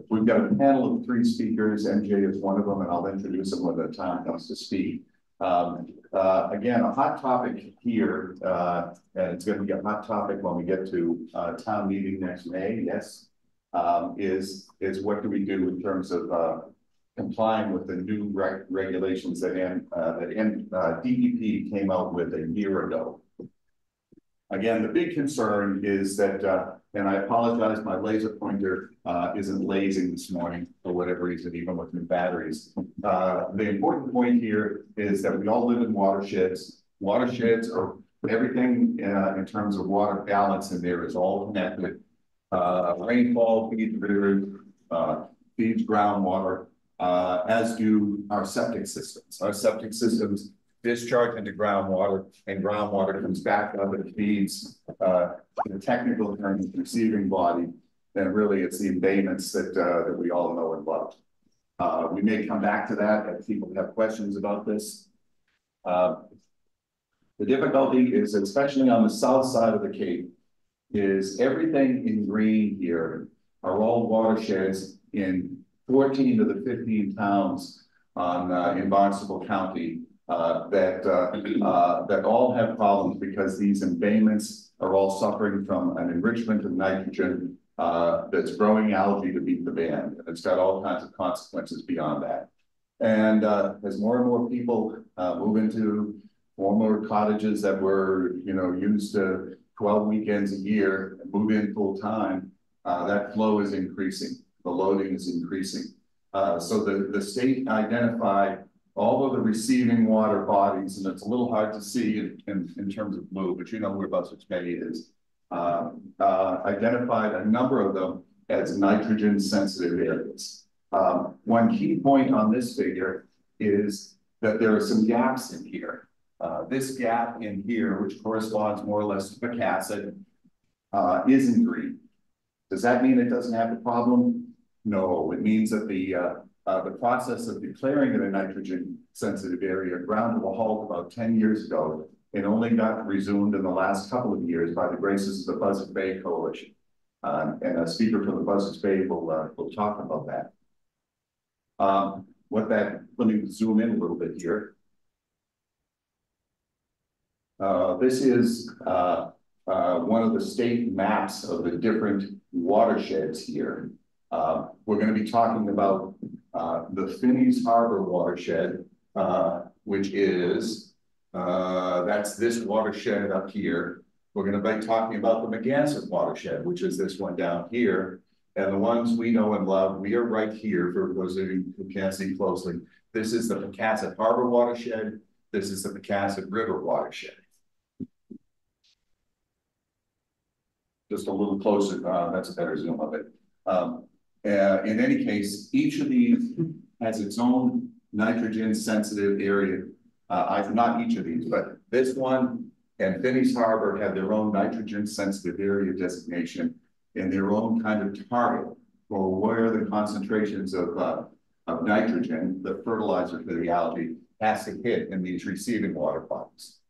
We've got a panel of 3 speakers. MJ is one of them, and I'll introduce them when the time comes to speak. Again, a hot topic here, and it's going to be a hot topic when we get to town meeting next May. Yes, is what do we do in terms of complying with the new regulations that DEP came out with a year ago. Again, the big concern is that, and I apologize, my laser pointer isn't lasing this morning for whatever reason, even with new batteries. The important point here is that we all live in watersheds. Watersheds are everything in terms of water balance, and there is all connected. Rainfall feeds rivers, feeds groundwater, as do our septic systems. Our septic systems discharge into groundwater, and groundwater comes back up and feeds, in the technical terms, the receiving body. And really, it's the embayments that we all know and love. We may come back to that if people have questions about this. The difficulty is, especially on the south side of the Cape, is everything in green here are all watersheds in 14 of the 15 towns in Barnstable County that all have problems because these embayments are all suffering from an enrichment of nitrogen that's growing algae to beat the band. It's got all kinds of consequences beyond that. And as more and more people move into former cottages that were, used 12 weekends a year and move in full time, that flow is increasing. The loading is increasing. So the state identified all of the receiving water bodies, and it's a little hard to see in terms of blue, but you know where Buzzards Bay is, identified a number of them as nitrogen sensitive areas. One key point on this figure is that there are some gaps in here. This gap in here, which corresponds more or less to Pocasset, is in green. Does that mean it doesn't have a problem? No, it means that the process of declaring it a nitrogen sensitive area ground to a halt about 10 years ago. It only got resumed in the last couple of years by the graces of the Buzzards Bay Coalition. And a speaker from the Buzzards Bay will talk about that. Let me zoom in a little bit here. This is one of the state maps of the different watersheds here. We're going to be talking about the Phineas Harbor watershed, which is, that's this watershed up here. We're going to be talking about the Pocasset watershed, which is this one down here. And the ones we know and love, we are right here for those of you who can't see closely. This is the Pocasset Harbor watershed. This is the Pocasset River watershed. Just a little closer, that's a better zoom of it. In any case, each of these has its own nitrogen sensitive area. Not each of these, but this one and Phineas Harbor have their own nitrogen sensitive area designation and their own kind of target for where the concentrations of nitrogen, the fertilizer for the algae, has to hit in these receiving water bodies.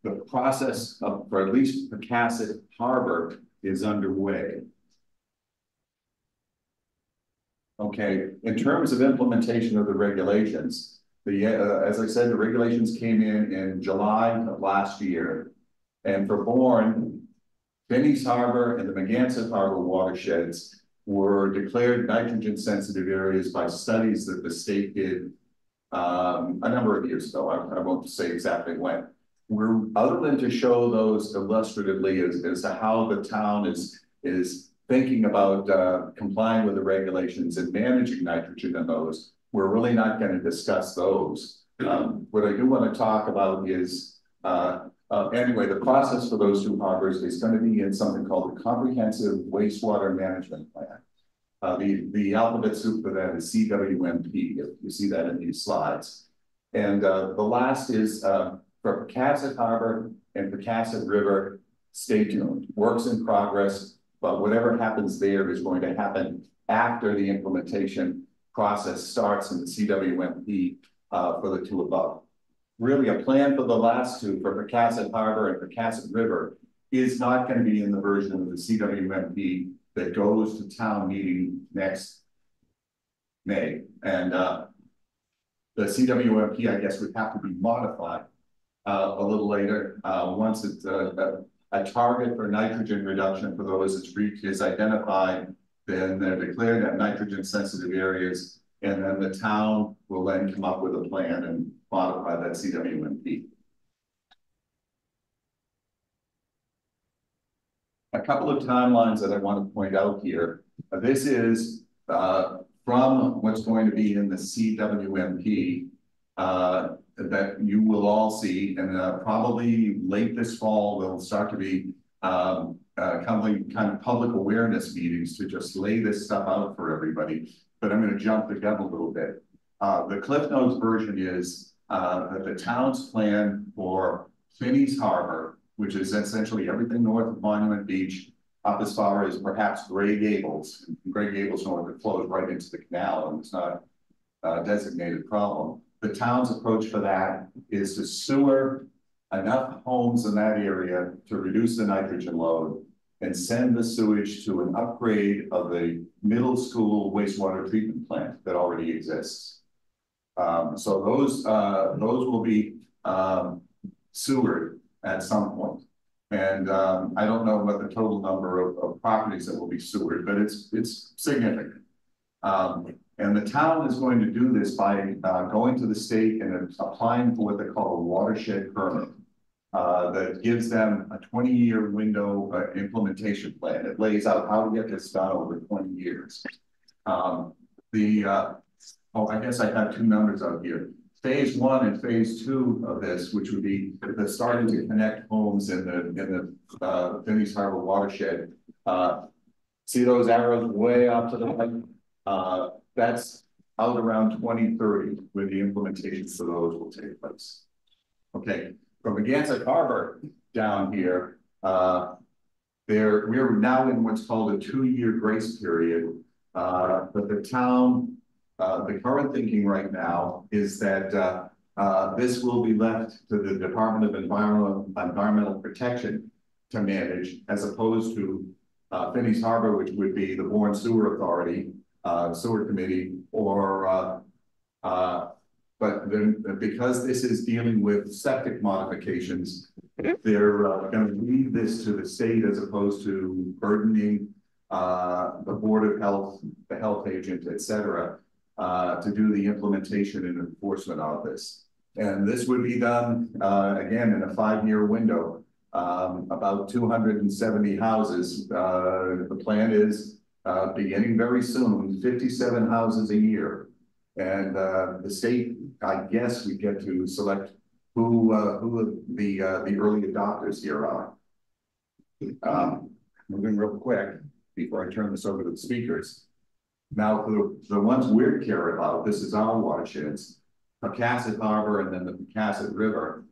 The process for at least Pocasset Harbor is underway. Okay, in terms of implementation of the regulations, as I said, the regulations came in July of last year. And for Bourne, Phineas Harbor and the Pocasset Harbor watersheds were declared nitrogen sensitive areas by studies that the state did a number of years ago. I won't say exactly when. Other than to show those illustratively as to how the town is thinking about complying with the regulations and managing nitrogen in those, we're really not going to discuss those. What I do want to talk about is, anyway, the process for those 2 harbors is going to be in something called the Comprehensive Wastewater Management Plan. The alphabet soup for that is CWMP, if you see that in these slides. And the last is for Pocasset Harbor and Pocasset River, stay tuned. Works in progress, but whatever happens there is going to happen after the implementation process starts in the CWMP for the 2 above. Really, a plan for the last 2, for Pocasset Harbor and Pocasset River, is not going to be in the version of the CWMP that goes to town meeting next May. And the CWMP, I guess, would have to be modified a little later once it's a target for nitrogen reduction for those that's reached is identified. Then they're declared at nitrogen sensitive areas, and then the town will then come up with a plan and modify that CWMP. A couple of timelines that I want to point out here. This is from what's going to be in the CWMP that you will all see, and probably late this fall, there'll start to be kind of public awareness meetings to just lay this stuff out for everybody. But I'm going to jump the gun a little bit. The Cliff Notes version is that the town's plan for Finney's Harbor, which is essentially everything north of Monument Beach, up as far as perhaps Gray Gables. Gray Gables north, it flows right into the canal, and it's not a designated problem. The town's approach for that is to sewer enough homes in that area to reduce the nitrogen load and send the sewage to an upgrade of the middle school wastewater treatment plant that already exists. So those will be sewered at some point. And I don't know what the total number of properties that will be sewered, but it's significant. And the town is going to do this by going to the state and applying for what they call a watershed permit that gives them a 20-year window implementation plan. It lays out how to get this done over 20 years. Oh, I guess I have two numbers out here. Phase 1 and phase 2 of this, which would be the starting to connect homes in the Finney's Harbor watershed. See those arrows way up to the right? That's out around 2030 where the implementation for those will take place. Okay, from Pocasset Harbor down here, we're now in what's called a 2-year grace period. But the town, the current thinking right now is that this will be left to the Department of Environmental Protection to manage, as opposed to Finney's Harbor, which would be the Bourne Sewer Authority, Sewer Committee, or but then because this is dealing with septic modifications, they're going to leave this to the state as opposed to burdening the Board of Health, the health agent, et cetera, to do the implementation and enforcement of this. And this would be done, again, in a 5-year window, about 270 houses. The plan is beginning very soon, 57 houses a year. And the state, I guess, we get to select who the early adopters here are. Moving real quick before I turn this over to the speakers. Now, for the ones we care about, this is our watersheds, Pocasset Harbor and then the Pocasset River.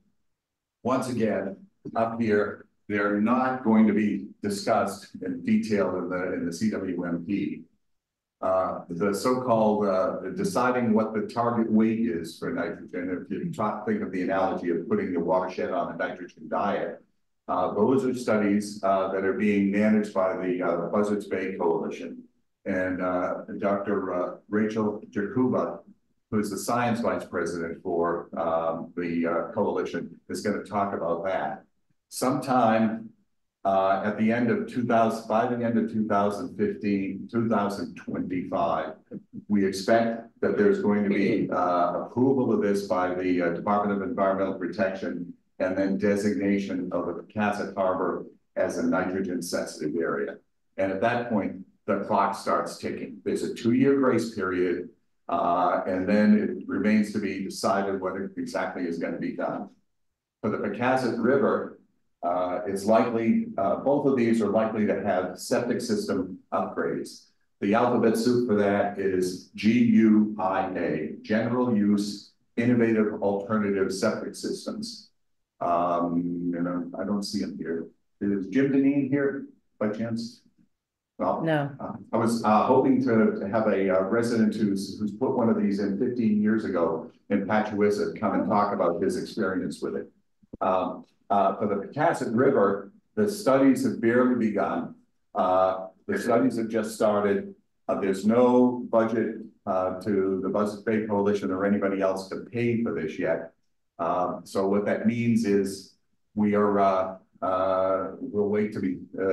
Once again, up here, they're not going to be discussed in detail in the CWMP. The so-called deciding what the target weight is for nitrogen. If you think of the analogy of putting the watershed on a nitrogen diet, those are studies that are being managed by the Buzzards Bay Coalition. And Dr. Rachel Jakuba, who is the science vice president for the coalition, is going to talk about that. Sometime at the end of 2015, 2025, we expect that there's going to be approval of this by the Department of Environmental Protection, and then designation of the Pocasset Harbor as a nitrogen sensitive area. And at that point, the clock starts ticking. There's a 2-year grace period, and then it remains to be decided what exactly is going to be done. For the Pocasset River, it's likely, both of these are likely to have septic system upgrades. The alphabet soup for that is GUIA, General Use Innovative Alternative Septic Systems. And I don't see him here. Is Jim Deneen here by chance? Well, no. I was hoping to have a resident who's put one of these in 15 years ago in Pachywissa come and talk about his experience with it. For the Pocasset River, the studies have barely begun. The studies have just started. There's no budget to the Buzzards Bay Coalition or anybody else to pay for this yet. So what that means is we are we'll wait to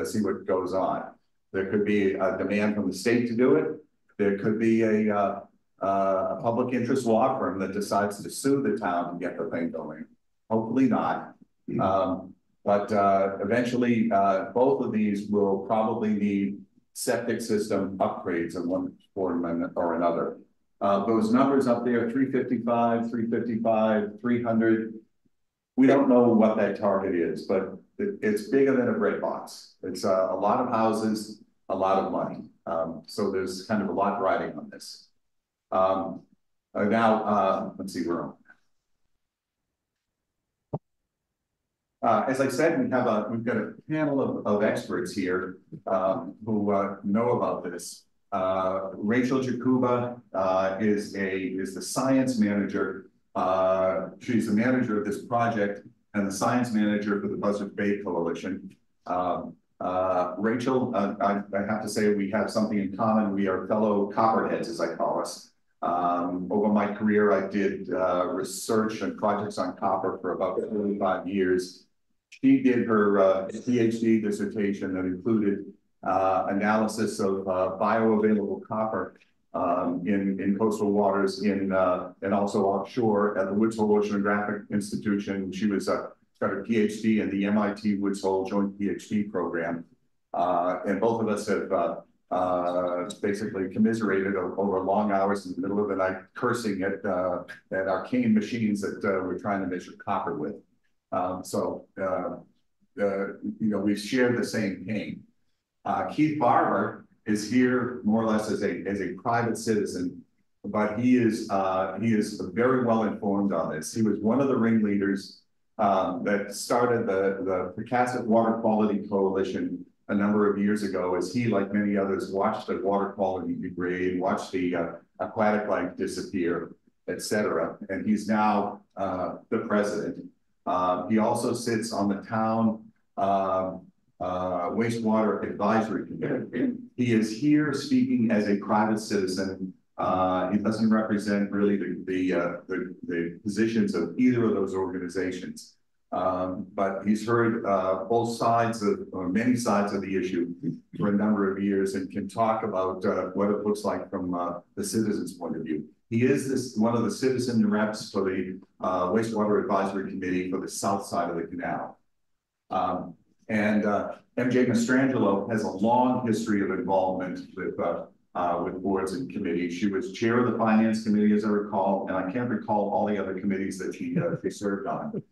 see what goes on. There could be a demand from the state to do it. There could be a public interest law firm that decides to sue the town to get the thing going. Hopefully not. But eventually, both of these will probably need septic system upgrades in one form or another. Those numbers up there, 355, 355, 300, we don't know what that target is, but it's bigger than a bread box. It's a lot of houses, a lot of money. So there's kind of a lot riding on this. Let's see, we're on. As I said, we've got a panel of experts here who know about this. Rachel Jakuba is the science manager. She's the manager of this project and the science manager for the Buzzards Bay Coalition. Rachel, I have to say we have something in common. We are fellow copperheads, as I call us. Over my career, I did research and projects on copper for about 45 years. She did her PhD dissertation that included analysis of bioavailable copper in coastal waters and also offshore at the Woods Hole Oceanographic Institution. She was got her PhD in the MIT Woods Hole Joint PhD program. And both of us have basically commiserated over long hours in the middle of the night, cursing at arcane machines that we're trying to measure copper with. We've shared the same pain. Keith Barber is here more or less as a private citizen, but he is very well informed on this. He was one of the ringleaders that started the Pocasset Water Quality Coalition a number of years ago, as he, like many others, watched the water quality degrade, watched the aquatic life disappear, etc. And he's now the president. He also sits on the town wastewater advisory committee. He is here speaking as a private citizen. He doesn't represent really the positions of either of those organizations. But he's heard both sides or many sides of the issue for a number of years and can talk about what it looks like from the citizens' point of view. He is one of the citizen reps for the wastewater advisory committee for the south side of the canal. MJ Mastrangelo has a long history of involvement with boards and committees. She was chair of the finance committee, as I recall, and I can't recall all the other committees that she served on.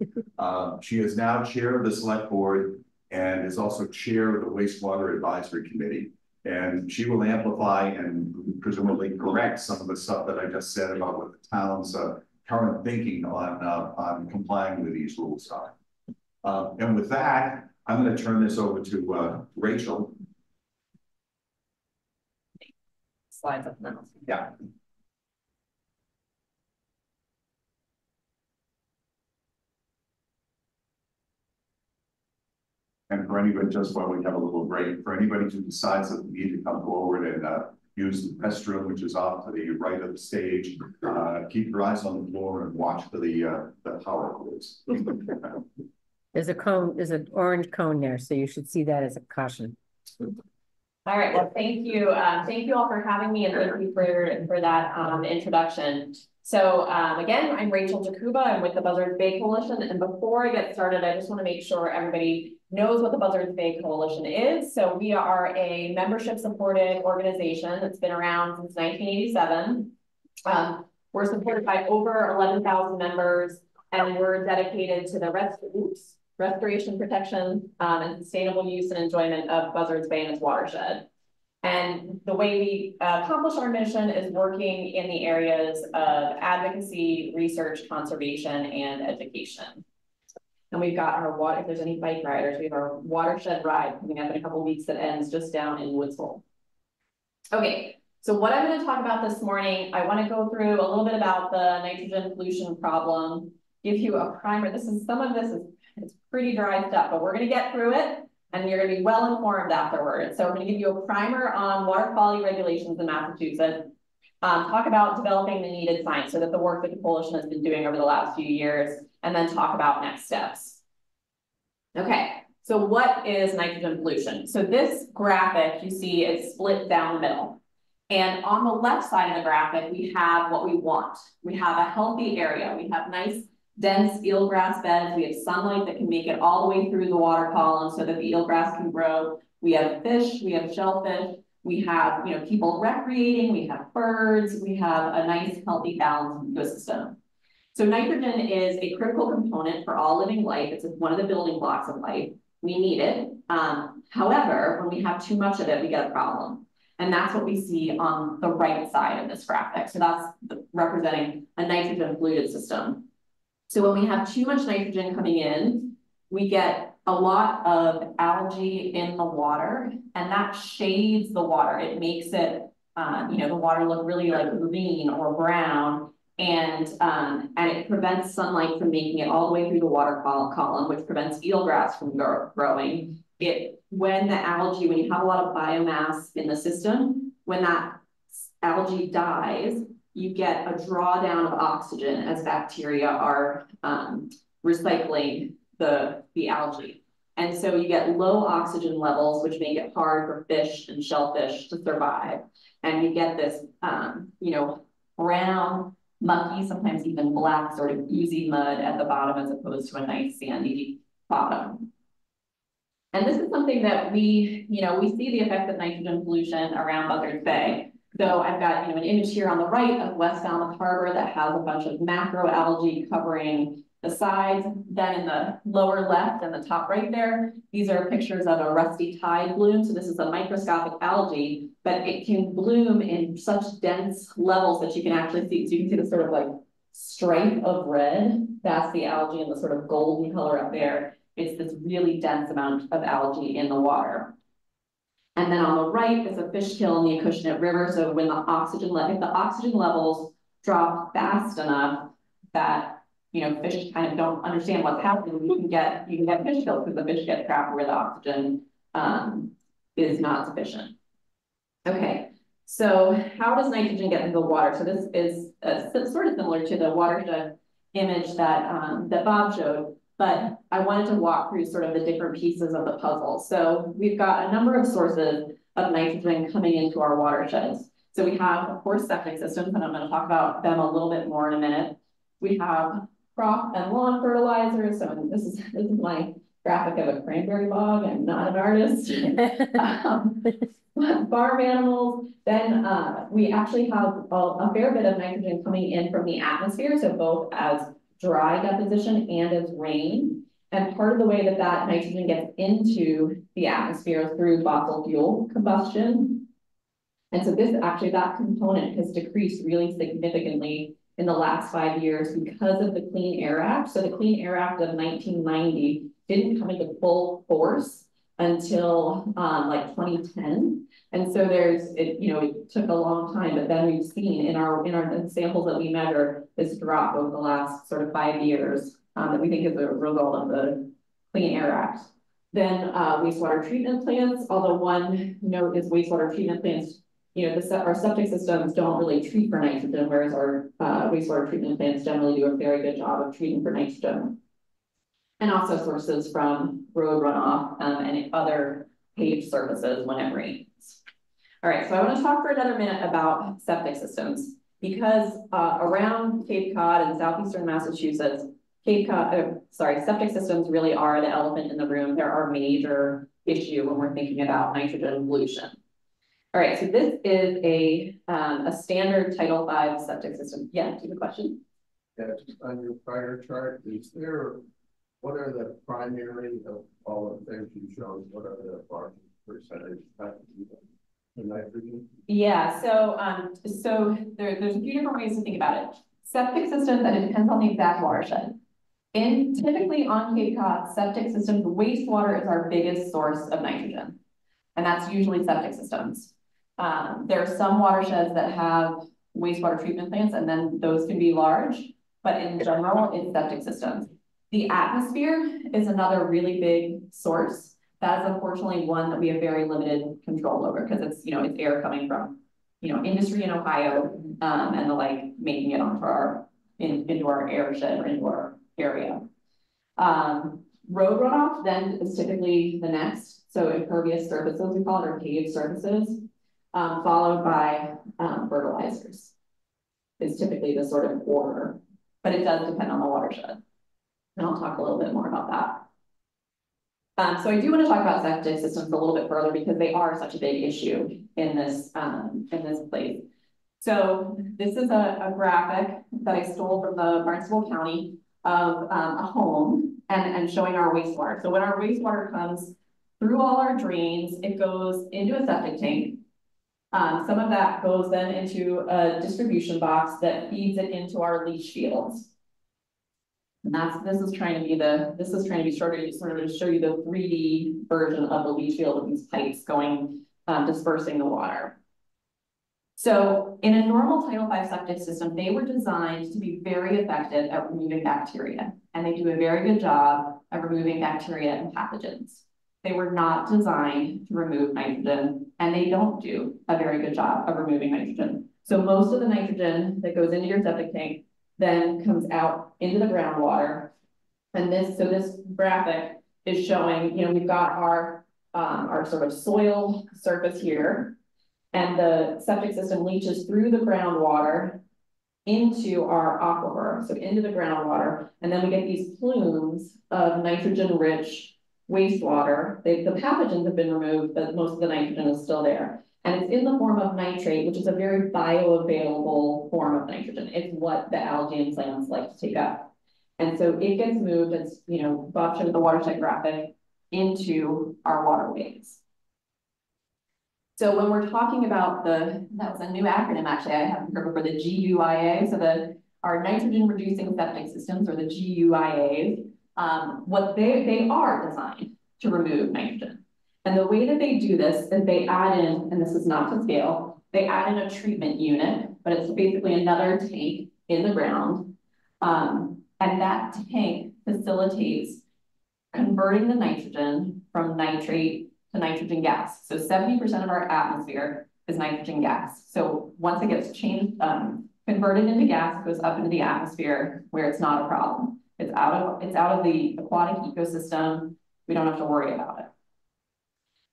She is now chair of the select board and is also chair of the wastewater advisory committee. And she will amplify and presumably correct some of the stuff that I just said about what the town's current thinking on complying with these rules are. And with that, I'm going to turn this over to Rachel. Slides up now. Yeah. And for anybody, just while we have a little break, for anybody who decides that we need to come forward and use the restroom, which is off to the right of the stage, keep your eyes on the floor and watch for the power cords. There's a cone, there's an orange cone there, so you should see that as a caution. All right, well, thank you. Thank you all for having me and thank you for that introduction. So again, I'm Rachel Jakuba. I'm with the Buzzards Bay Coalition. And before I get started, I just want to make sure everybody knows what the Buzzards Bay Coalition is. So we are a membership supported organization that's been around since 1987. We're supported by over 11,000 members, and we're dedicated to the restoration, protection, and sustainable use and enjoyment of Buzzards Bay and its watershed. And the way we accomplish our mission is working in the areas of advocacy, research, conservation, and education. And we've got our water, if there's any bike riders, we have our watershed ride coming up in a couple of weeks that ends just down in Woods Hole. Okay, so what I'm going to talk about this morning, I want to go through a little bit about the nitrogen pollution problem, give you a primer. Some of this is it's pretty dry stuff, but we're going to get through it. and you're gonna be well informed afterwards. So I'm gonna give you a primer on water quality regulations in Massachusetts, talk about developing the needed science, so that the work that the coalition has been doing over the last few years, and then talk about next steps. Okay, so what is nitrogen pollution? So this graphic you see is split down the middle. And on the left side of the graphic, we have what we want. We have a healthy area. We have nice, dense eelgrass beds. We have sunlight that can make it all the way through the water column so that the eelgrass can grow. We have fish, we have shellfish, we have, you know, people recreating, we have birds, we have a nice, healthy, balanced ecosystem. So nitrogen is a critical component for all living life. It's one of the building blocks of life. We need it. However, when we have too much of it, we get a problem. And that's what we see on the right side of this graphic. So that's representing a nitrogen polluted system. So when we have too much nitrogen coming in, we get a lot of algae in the water, and that shades the water. It makes it, you know, the water look really like green or brown, and it prevents sunlight from making it all the way through the water column, which prevents eelgrass from growing. When the algae, when you have a lot of biomass in the system, when that algae dies, you get a drawdown of oxygen as bacteria are recycling the algae. And so you get low oxygen levels, which make it hard for fish and shellfish to survive. And you get this, you know, brown, mucky, sometimes even black sort of oozy mud at the bottom as opposed to a nice sandy bottom. And this is something that we see the effects of nitrogen pollution around Buzzards Bay. So I've got, you know, an image here on the right of West Falmouth Harbor that has a bunch of macroalgae covering the sides. Then in the lower left and the top right there, these are pictures of a rusty tide bloom. So this is a microscopic algae, but it can bloom in such dense levels that you can actually see. So you can see the sort of like stripe of red. That's the algae, and the sort of golden color up there. It's this really dense amount of algae in the water. And then on the right is a fish kill in the Acushnet River. So when the oxygen levels drop fast enough that, you know, fish kind of don't understand what's happening, you can get fish kills because the fish get trapped where the oxygen is not sufficient. Okay, so how does nitrogen get into the water? So this is sort of similar to the watershed image that that Bob showed. But I wanted to walk through sort of the different pieces of the puzzle. So we've got a number of sources of nitrogen coming into our watersheds. So we have, of course, septic systems, and I'm going to talk about them a little bit more in a minute. We have crop and lawn fertilizers. So this is my graphic of a cranberry bog. I'm not an artist. Farm animals. Then we actually have a fair bit of nitrogen coming in from the atmosphere. So both as dry deposition and as rain. And part of the way that that nitrogen gets into the atmosphere is through fossil fuel combustion. And so that component has decreased really significantly in the last 5 years because of the Clean Air Act. So the Clean Air Act of 1990 didn't come into full force until like 2010. And so it took a long time, but then we've seen in our samples that we measure this drop over the last sort of 5 years that we think is a result of the Clean Air Act. Then wastewater treatment plants, although one note is wastewater treatment plants, you know, our septic systems don't really treat for nitrogen, whereas our wastewater treatment plants generally do a very good job of treating for nitrogen. And also sources from road runoff and other paved surfaces when it rains. All right, so I want to talk for another minute about septic systems because around Cape Cod and southeastern Massachusetts, septic systems really are the elephant in the room. They're our major issue when we're thinking about nitrogen pollution. All right, so this is a standard Title V septic system. Yeah, do you have a question? Yeah, just on your prior chart, what are the primary of all of the things you showed? What are the large percentage of the nitrogen? Yeah, so there's a few different ways to think about it. Septic systems, and it depends on the exact watershed. Typically on Cape Cod, septic systems, wastewater is our biggest source of nitrogen. And that's usually septic systems. There are some watersheds that have wastewater treatment plants, and then those can be large, but in general, it's septic systems. The atmosphere is another really big source. That is unfortunately one that we have very limited control over because it's, it's air coming from, industry in Ohio, and the like, making it onto into our airshed or into our area. Road runoff then is typically the next. So impervious surfaces, we call it, or paved surfaces, followed by fertilizers. Is typically the sort of order, but it does depend on the watershed. And I'll talk a little bit more about that. So I do want to talk about septic systems a little bit further because they are such a big issue in this place. So this is a graphic that I stole from the Barnstable County of a home and showing our wastewater. So when our wastewater comes through all our drains, it goes into a septic tank. Some of that goes then into a distribution box that feeds it into our leach fields. And this is trying to be sort of to show you the 3D version of the leach field of these pipes going, dispersing the water. So in a normal Title V septic system, they were designed to be very effective at removing bacteria, and they do a very good job of removing bacteria and pathogens. They were not designed to remove nitrogen, and they don't do a very good job of removing nitrogen. So most of the nitrogen that goes into your septic tank then comes out into the groundwater. And this graphic is showing, we've got our sort of soil surface here, and the septic system leaches through the groundwater into our aquifer, so into the groundwater, and then we get these plumes of nitrogen-rich wastewater. The pathogens have been removed, but most of the nitrogen is still there. And it's in the form of nitrate, which is a very bioavailable form of nitrogen. It's what the algae and plants like to take up. And so it gets moved, as Bob showed the watershed graphic, into our waterways. So when we're talking about that was a new acronym actually I haven't heard before, the GUIA. So our nitrogen reducing septic systems, or the GUIAs, what they are designed to remove nitrogen. And the way that they do this is they add in, and this is not to scale, they add in a treatment unit, but it's basically another tank in the ground. And that tank facilitates converting the nitrogen from nitrate to nitrogen gas. So 70% of our atmosphere is nitrogen gas. So once it gets changed, converted into gas, it goes up into the atmosphere where it's not a problem. It's out of the aquatic ecosystem. We don't have to worry about it.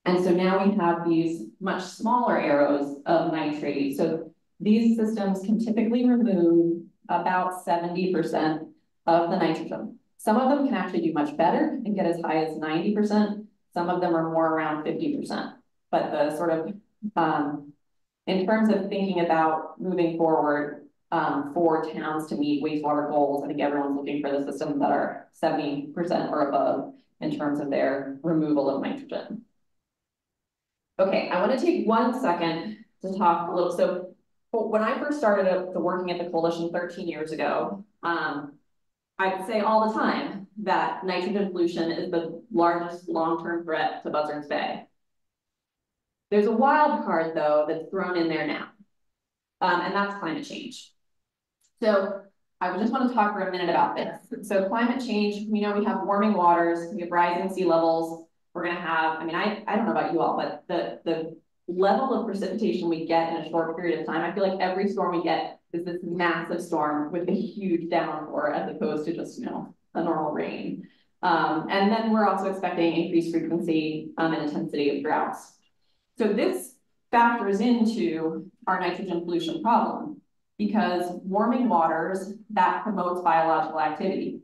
And so now we have these much smaller arrows of nitrate. So these systems can typically remove about 70% of the nitrogen. Some of them can actually do much better and get as high as 90%. Some of them are more around 50%. But the sort of, in terms of thinking about moving forward for towns to meet wastewater goals, I think everyone's looking for the systems that are 70% or above in terms of their removal of nitrogen. Okay, I want to take 1 second to talk a little. So when I first started working at the coalition 13 years ago, I'd say all the time that nitrogen pollution is the largest long-term threat to Buzzards Bay. There's a wild card, though, that's thrown in there now, and that's climate change. So I just want to talk for a minute about this. So climate change, we have warming waters, we have rising sea levels. We're going to have, I don't know about you all, but the level of precipitation we get in a short period of time, I feel like every storm we get is this massive storm with a huge downpour as opposed to just, a normal rain. And then we're also expecting increased frequency and intensity of droughts. So this factors into our nitrogen pollution problem because warming waters, that promotes biological activity.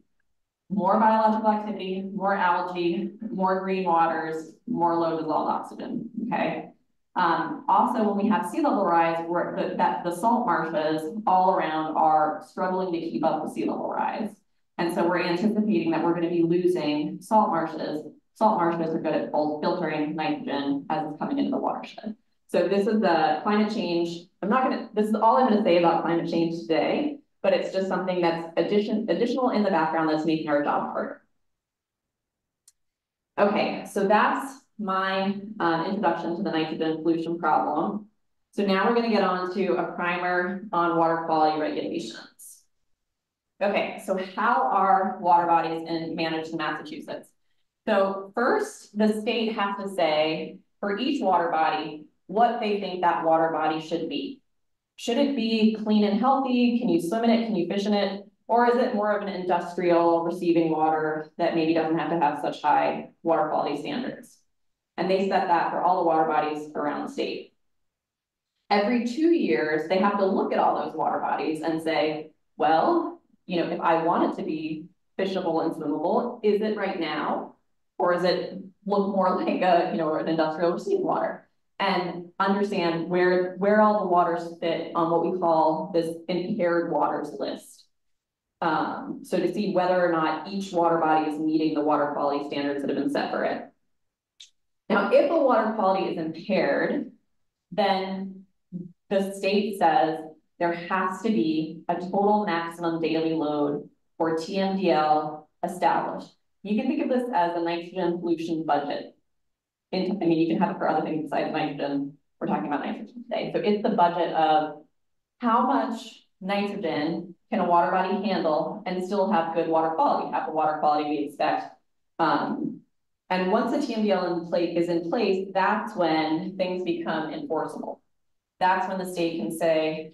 More biological activity, more algae, more green waters, more low dissolved oxygen, okay? Also, when we have sea level rise, the salt marshes all around are struggling to keep up with sea level rise. And so we're anticipating that we're going to be losing salt marshes. Salt marshes are good at filtering nitrogen as it's coming into the watershed. So this is the climate change. This is all I'm going to say about climate change today, but it's just something that's additional in the background that's making our job harder. Okay, so that's my introduction to the nitrogen pollution problem. So now we're going to get on to a primer on water quality regulations. Okay, so how are water bodies managed in Massachusetts? So first, the state has to say for each water body, what they think that water body should be. Should it be clean and healthy? Can you swim in it? Can you fish in it? Or is it more of an industrial receiving water that maybe doesn't have to have such high water quality standards? And they set that for all the water bodies around the state. Every 2 years, they have to look at all those water bodies and say, well, you know, if I want it to be fishable and swimmable, is it right now? Or is it look more like a, you know, an industrial receiving water? And understand where all the waters fit on what we call this impaired waters list. So to see whether or not each water body is meeting the water quality standards that have been set for it. Now, if a water quality is impaired, then the state says there has to be a total maximum daily load or TMDL established. You can think of this as a nitrogen pollution budget. I mean, you can have it for other things besides nitrogen. We're talking about nitrogen today. So it's the budget of how much nitrogen can a water body handle and still have good water quality, have the water quality we expect. And once the TMDL is in place, that's when things become enforceable. That's when the state can say,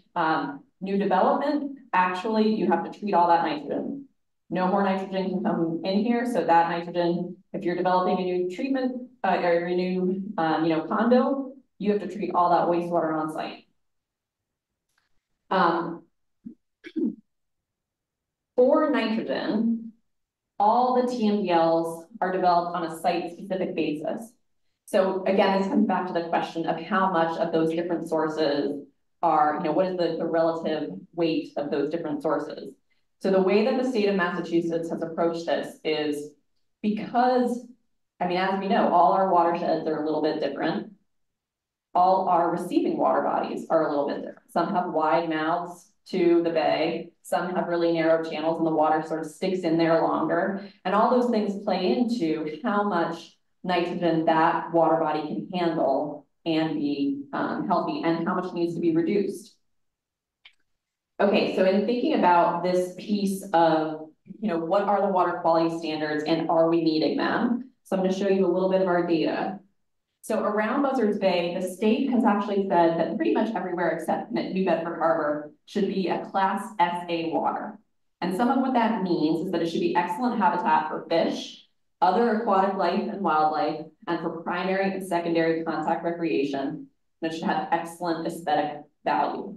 new development, actually, you have to treat all that nitrogen. No more nitrogen can come in here. So that nitrogen, if you're developing a new treatment or a new, condo, you have to treat all that wastewater on site. For nitrogen, all the TMDLs are developed on a site-specific basis. So again, this comes back to the question of how much of those different sources are, what is the relative weight of those different sources? So the way that the state of Massachusetts has approached this is because, as we know, all our watersheds are a little bit different. All our receiving water bodies are a little bit different. Some have wide mouths to the bay. Some have really narrow channels and the water sort of sticks in there longer. And all those things play into how much nitrogen that water body can handle and be healthy and how much needs to be reduced. Okay, so in thinking about this piece of, what are the water quality standards and are we meeting them? So I'm going to show you a little bit of our data. So around Buzzards Bay, the state has actually said that pretty much everywhere except New Bedford Harbor should be a Class SA water. And some of what that means is that it should be excellent habitat for fish, other aquatic life and wildlife, and for primary and secondary contact recreation. And it should have excellent aesthetic value.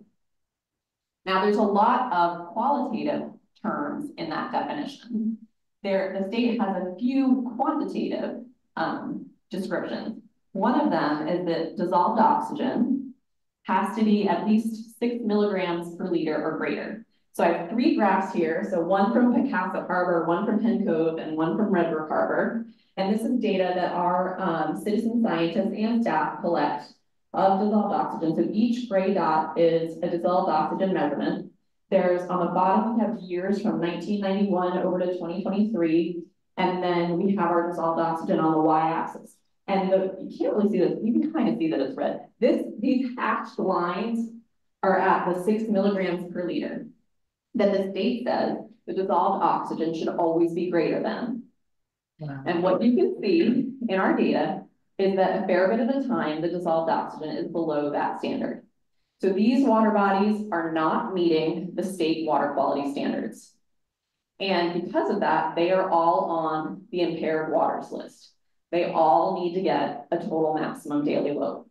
Now, there's a lot of qualitative terms in that definition. The state has a few quantitative descriptions. One of them is that dissolved oxygen has to be at least 6 milligrams per liter or greater. So I have 3 graphs here. So one from Pocasset Harbor, one from Penn Cove, and one from Red Brook Harbor. And this is data that our citizen scientists and staff collect of dissolved oxygen. So each gray dot is a dissolved oxygen measurement. There's on the bottom, we have years from 1991 over to 2023. And then we have our dissolved oxygen on the y-axis. And you can't really see this, you can kind of see that it's red. These hatched lines are at the 6 milligrams per liter. Then the state says the dissolved oxygen should always be greater than. Wow. And what you can see in our data is that a fair bit of the time, the dissolved oxygen is below that standard. So these water bodies are not meeting the state water quality standards. And because of that, they are all on the impaired waters list. They all need to get a total maximum daily load.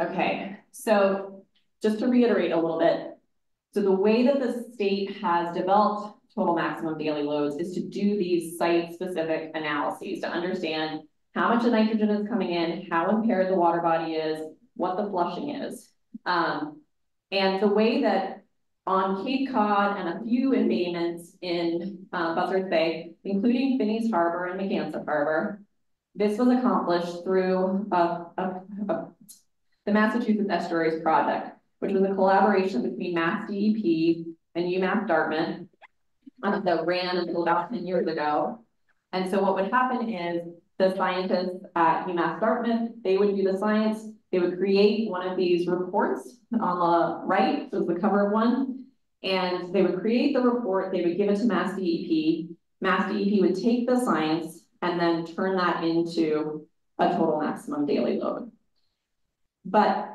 Okay, so just to reiterate a little bit, so the way that the state has developed total maximum daily loads is to do these site-specific analyses to understand how much of nitrogen is coming in, how impaired the water body is, what the flushing is. And the way that on Cape Cod and a few embayments in Buzzards Bay, including Phineas Harbor and Pocasset Harbor, this was accomplished through the Massachusetts Estuaries Project, which was a collaboration between Mass DEP and UMass Dartmouth that ran until about 10 years ago. And so what would happen is the scientists at UMass Dartmouth, they would do the science, they would create one of these reports on the right, so it's the cover one, and they would create the report, they would give it to Mass DEP, Mass DEP would take the science and then turn that into a total maximum daily load. But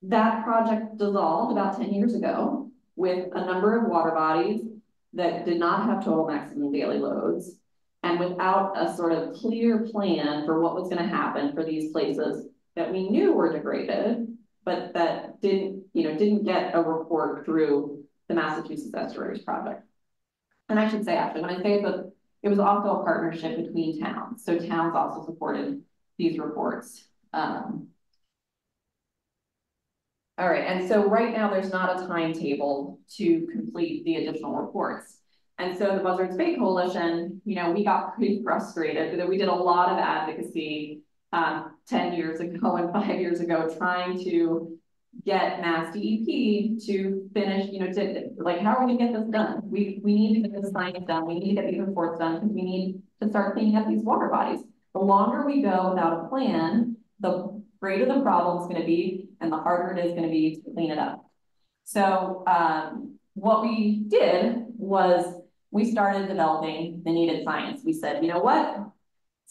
that project dissolved about 10 years ago with a number of water bodies that did not have total maximum daily loads, and without a sort of clear plan for what was going to happen for these places that we knew were degraded, but that didn't get a report through the Massachusetts Estuaries Project. And I should say, actually, when I say that, it was also a partnership between towns. So towns also supported these reports. All right, and so right now there's not a timetable to complete the additional reports. And so the Buzzards Bay Coalition, we got pretty frustrated that we did a lot of advocacy 10 years ago and 5 years ago, trying to get Mass DEP to finish, how are we gonna get this done? We need to get this science done. We need to get these reports done because we need to start cleaning up these water bodies. The longer we go without a plan, the greater the problem is going to be and the harder it is going to be to clean it up. So what we did was we started developing the needed science. We said, you know what?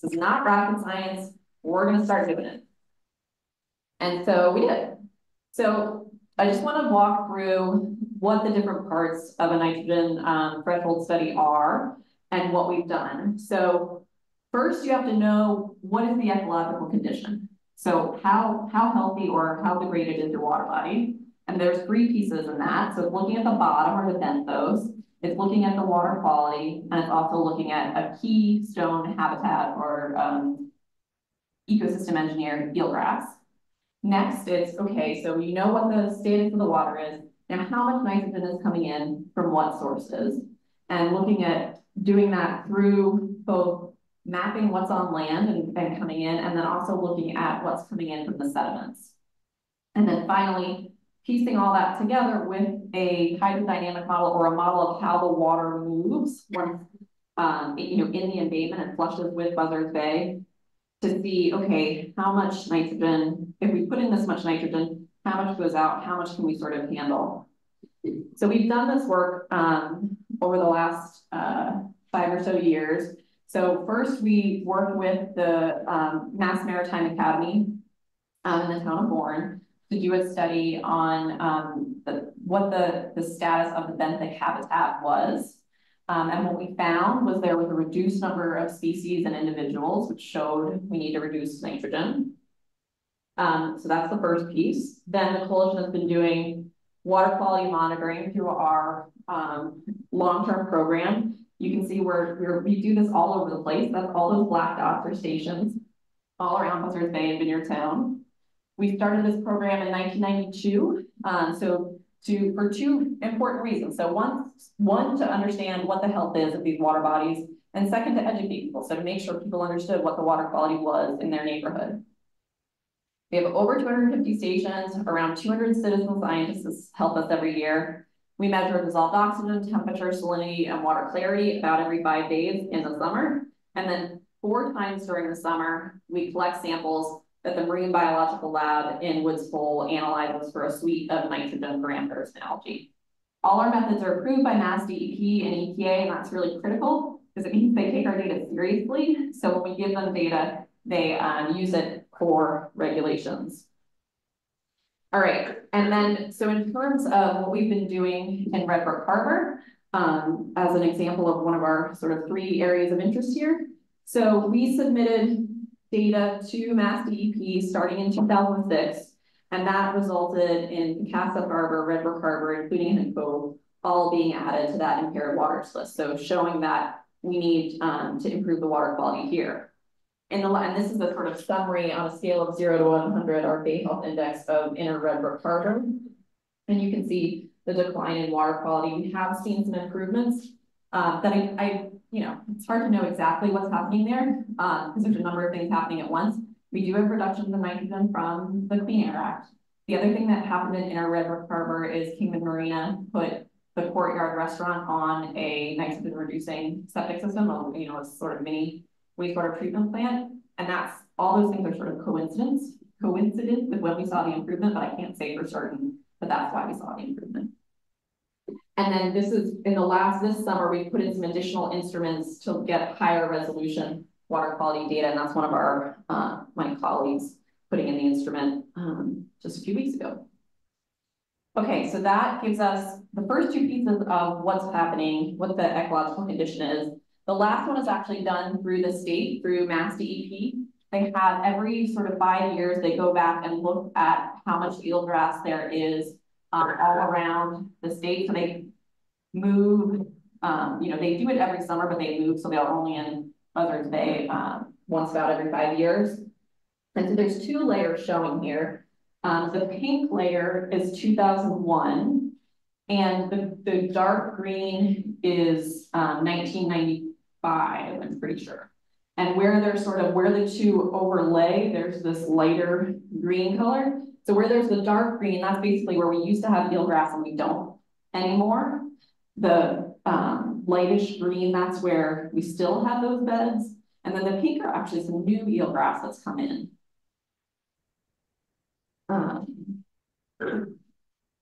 This is not rocket science. We're going to start doing it. And so we did. So I just want to walk through what the different parts of a nitrogen threshold study are and what we've done. So first, you have to know what is the ecological condition. So how healthy or how degraded is your water body? And there's 3 pieces in that. So it's looking at the bottom or the benthos, it's looking at the water quality, and it's also looking at a keystone habitat or ecosystem engineer, eelgrass. Next, it's okay, so you know what the status of the water is. Now, how much nitrogen is coming in from what sources? And looking at doing that through both mapping what's on land and coming in, and then also looking at what's coming in from the sediments. And then finally, piecing all that together with a hydrodynamic model or a model of how the water moves once, in the embayment and flushes with Buzzards Bay to see, okay, how much nitrogen, if we put in this much nitrogen, how much goes out, how much can we sort of handle? So we've done this work over the last 5 or so years. So first we worked with the Mass Maritime Academy in the town of Bourne to do a study on what the status of the benthic habitat was. And what we found was there was a reduced number of species and individuals, which showed we need to reduce nitrogen. So that's the first piece. Then the coalition has been doing water quality monitoring through our long-term program. You can see we do this all over the place. That's all those black dots are stations all around Buzzards Bay and Vineyard Town. We started this program in 1992. For 2 important reasons. So one, to understand what the health is of these water bodies, and second, to educate people. So to make sure people understood what the water quality was in their neighborhood. We have over 250 stations, around 200 citizen scientists help us every year. We measure dissolved oxygen, temperature, salinity, and water clarity about every 5 days in the summer. And then 4 times during the summer, we collect samples that the Marine Biological Lab in Woods Hole analyzes for a suite of nitrogen parameters in algae. All our methods are approved by Mass DEP and EPA, and that's really critical because it means they take our data seriously. So when we give them data, they use it for regulations. All right, and then, so in terms of what we've been doing in Red Brook Harbor, as an example of one of our sort of 3 areas of interest here. So we submitted data to Mass DEP starting in 2006, and that resulted in Pocasset Harbor, Red Brook Harbor, including Hen Cove, all being added to that impaired waters list. So showing that we need to improve the water quality here. And this is a sort of summary on a scale of 0 to 100, our Bay Health Index of Inner Red Brook Harbor. And you can see the decline in water quality. We have seen some improvements that it's hard to know exactly what's happening there because there's a number of things happening at once. We do have reductions in nitrogen from the Clean Air Act. The other thing that happened in Inner Red Brook Harbor is Kingman Marina put the Courtyard restaurant on a nitrogen reducing septic system, a sort of mini wastewater treatment plant. And that's, all those things are sort of coincident with when we saw the improvement, but I can't say for certain, but that's why we saw the improvement. And then this summer, we put in some additional instruments to get higher resolution water quality data. And that's one of our, my colleagues putting in the instrument just a few weeks ago. Okay, so that gives us the first two pieces of what's happening, what the ecological condition is. The last one is actually done through the state, through Mass DEP. They have every sort of 5 years, they go back and look at how much eelgrass there is all around the state. So they move, they do it every summer, but they move, so they're only in Buzzards Bay once about every 5 years. And so there's two layers showing here. The pink layer is 2001, and the dark green is 1995, I'm pretty sure. And where the two overlay, there's this lighter green color. So where there's the dark green, that's basically where we used to have eelgrass and we don't anymore. The lightish green, that's where we still have those beds. And then the pink are actually some new eelgrass that's come in.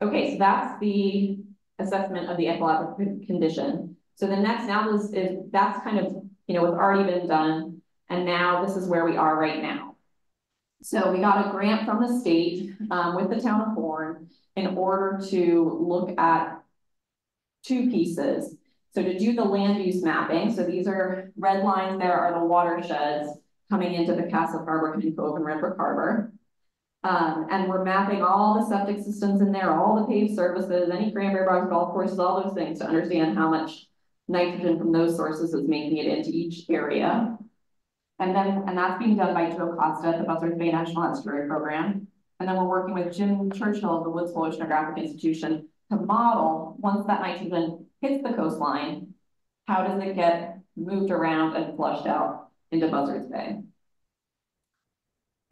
Okay, so that's the assessment of the ecological condition. So the next now is that's kind of, what's already been done. And now this is where we are right now. So we got a grant from the state with the town of Bourne in order to look at two pieces. So to do the land use mapping, so these are red lines, there are the watersheds coming into the Pocasset Harbor, Henry Cove, and Red Brook Harbor. And we're mapping all the septic systems in there, all the paved surfaces, any cranberry bogs, golf courses, all those things to understand how much nitrogen from those sources is making it into each area. And that's being done by Joe Costa at the Buzzards Bay National Estuary Program. And then we're working with Jim Churchill of the Woods Hole Oceanographic Institution to model, once that nitrogen hits the coastline, how does it get moved around and flushed out into Buzzards Bay.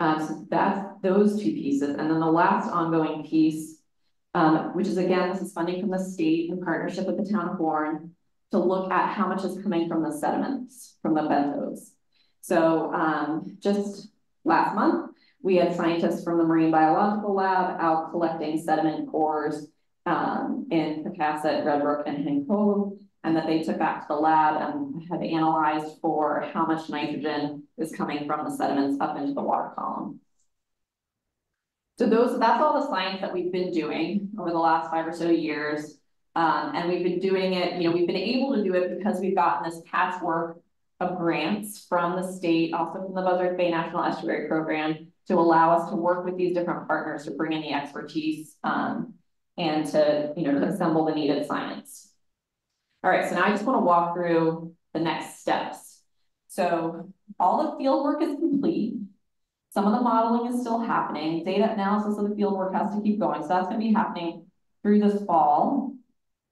So that's those two pieces. And then the last ongoing piece, which is, again, this is funding from the state in partnership with the town of Bourne, to look at how much is coming from the sediments, from the benthos. So just last month, we had scientists from the Marine Biological Lab out collecting sediment cores in Pocasset, Red Brook, and Hen Cove, and that they took back to the lab and had analyzed for how much nitrogen is coming from the sediments up into the water column. So that's all the science that we've been doing over the last 5 or so years. And we've been doing it, we've been able to do it because we've gotten this patchwork of grants from the state, also from the Buzzards Bay National Estuary Program, to allow us to work with these different partners to bring in the expertise and to, to assemble the needed science. All right, so now I just want to walk through the next steps. So all the field work is complete. Some of the modeling is still happening. Data analysis of the field work has to keep going. So that's going to be happening through this fall.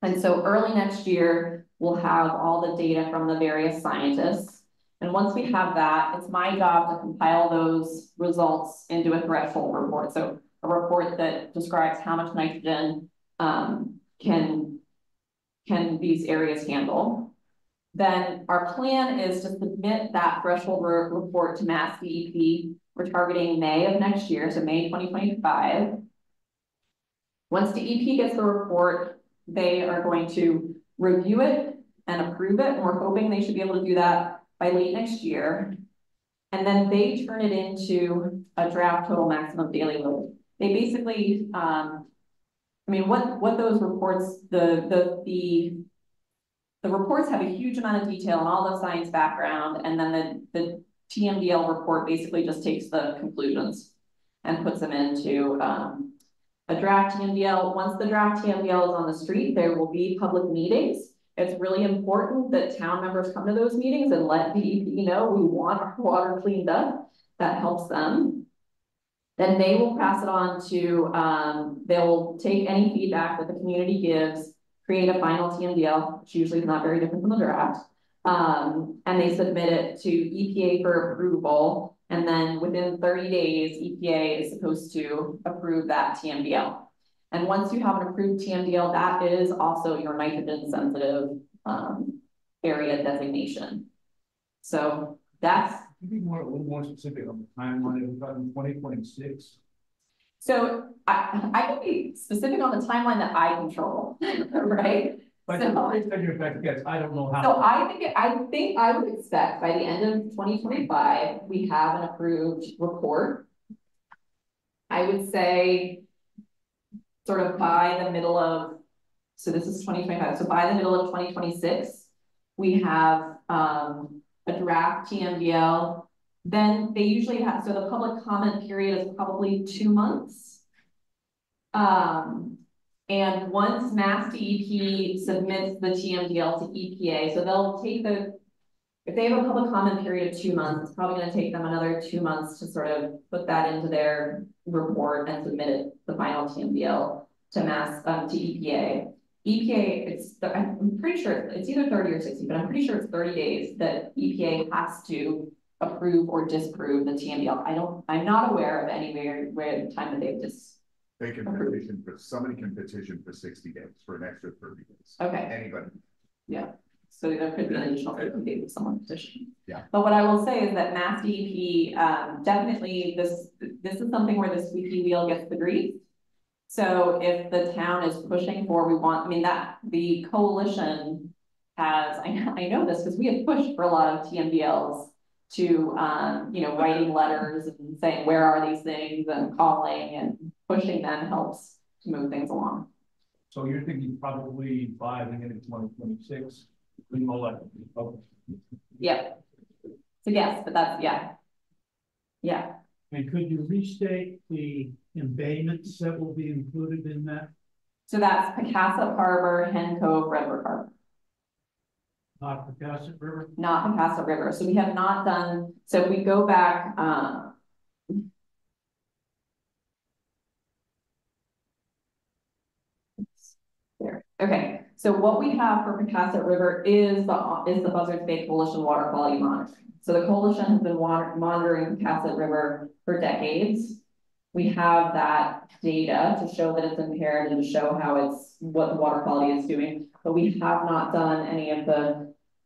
And so early next year, we'll have all the data from the various scientists. And once we have that, it's my job to compile those results into a threshold report. So a report that describes how much nitrogen can these areas handle. Then our plan is to submit that threshold report to Mass DEP. We're targeting May of next year, so May 2025. Once DEP gets the report, they are going to review it and approve it, and we're hoping they should be able to do that by late next year. And then they turn it into a draft total maximum daily load. They basically, what those reports, the reports have a huge amount of detail and all the science background, and then the TMDL report basically just takes the conclusions and puts them into a draft TMDL. Once the draft TMDL is on the street, there will be public meetings. It's really important that town members come to those meetings and let DEP know we want our water cleaned up. That helps them. Then they will pass it on to, they'll take any feedback that the community gives, create a final TMDL, which usually is not very different from the draft. And they submit it to EPA for approval. And then within 30 days, EPA is supposed to approve that TMDL. And once you have an approved TMDL, that is also your nitrogen sensitive area designation. So that's. Could you be a little more specific on the timeline of 2026? So I can be specific on the timeline that I control, right? But So- your best guess, I don't know how. So I think I would expect by the end of 2025, we have an approved report. I would say sort of by the middle of, so this is 2025, so by the middle of 2026, we have a draft TMDL. Then they usually have, so the public comment period is probably 2 months. And once Mass DEP submits the TMDL to EPA, so they'll take if they have a public comment period of 2 months, it's probably going to take them another 2 months to sort of put that into their report and submit it, the final TMDL to EPA. EPA, I'm pretty sure it's either 30 or 60, but I'm pretty sure it's 30 days that EPA has to approve or disapprove the TMDL. I'm not aware of anywhere where the time that they've just. They can petition somebody can petition for 60 days for an extra 30 days. Okay. Anybody. Yeah. So there could be an additional 30 days if someone petitioned. Yeah. But what I will say is that Mass DEP, definitely this is something where the squeaky wheel gets the grease. So if the town is pushing for, that the coalition has, I know this because we have pushed for a lot of TMDLs to, writing letters and saying, where are these things, and calling and pushing them helps to move things along. So you're thinking probably by the end of 2026, we will let. Oh. Yeah. So yes, but that's, yeah. Yeah. And could you restate the embayments that will be included in that? So that's Pocasset Harbor, Hen Cove, Redwood Harbor. Not Pocasset River? Not Pocasset River. So we have not done, so if we go back, there. Okay, so what we have for Pocasset River is the Buzzards Bay Coalition water quality monitoring. So the coalition has been monitoring Pocasset River for decades. We have that data to show that it's impaired and to show what the water quality is doing, but we have not done any of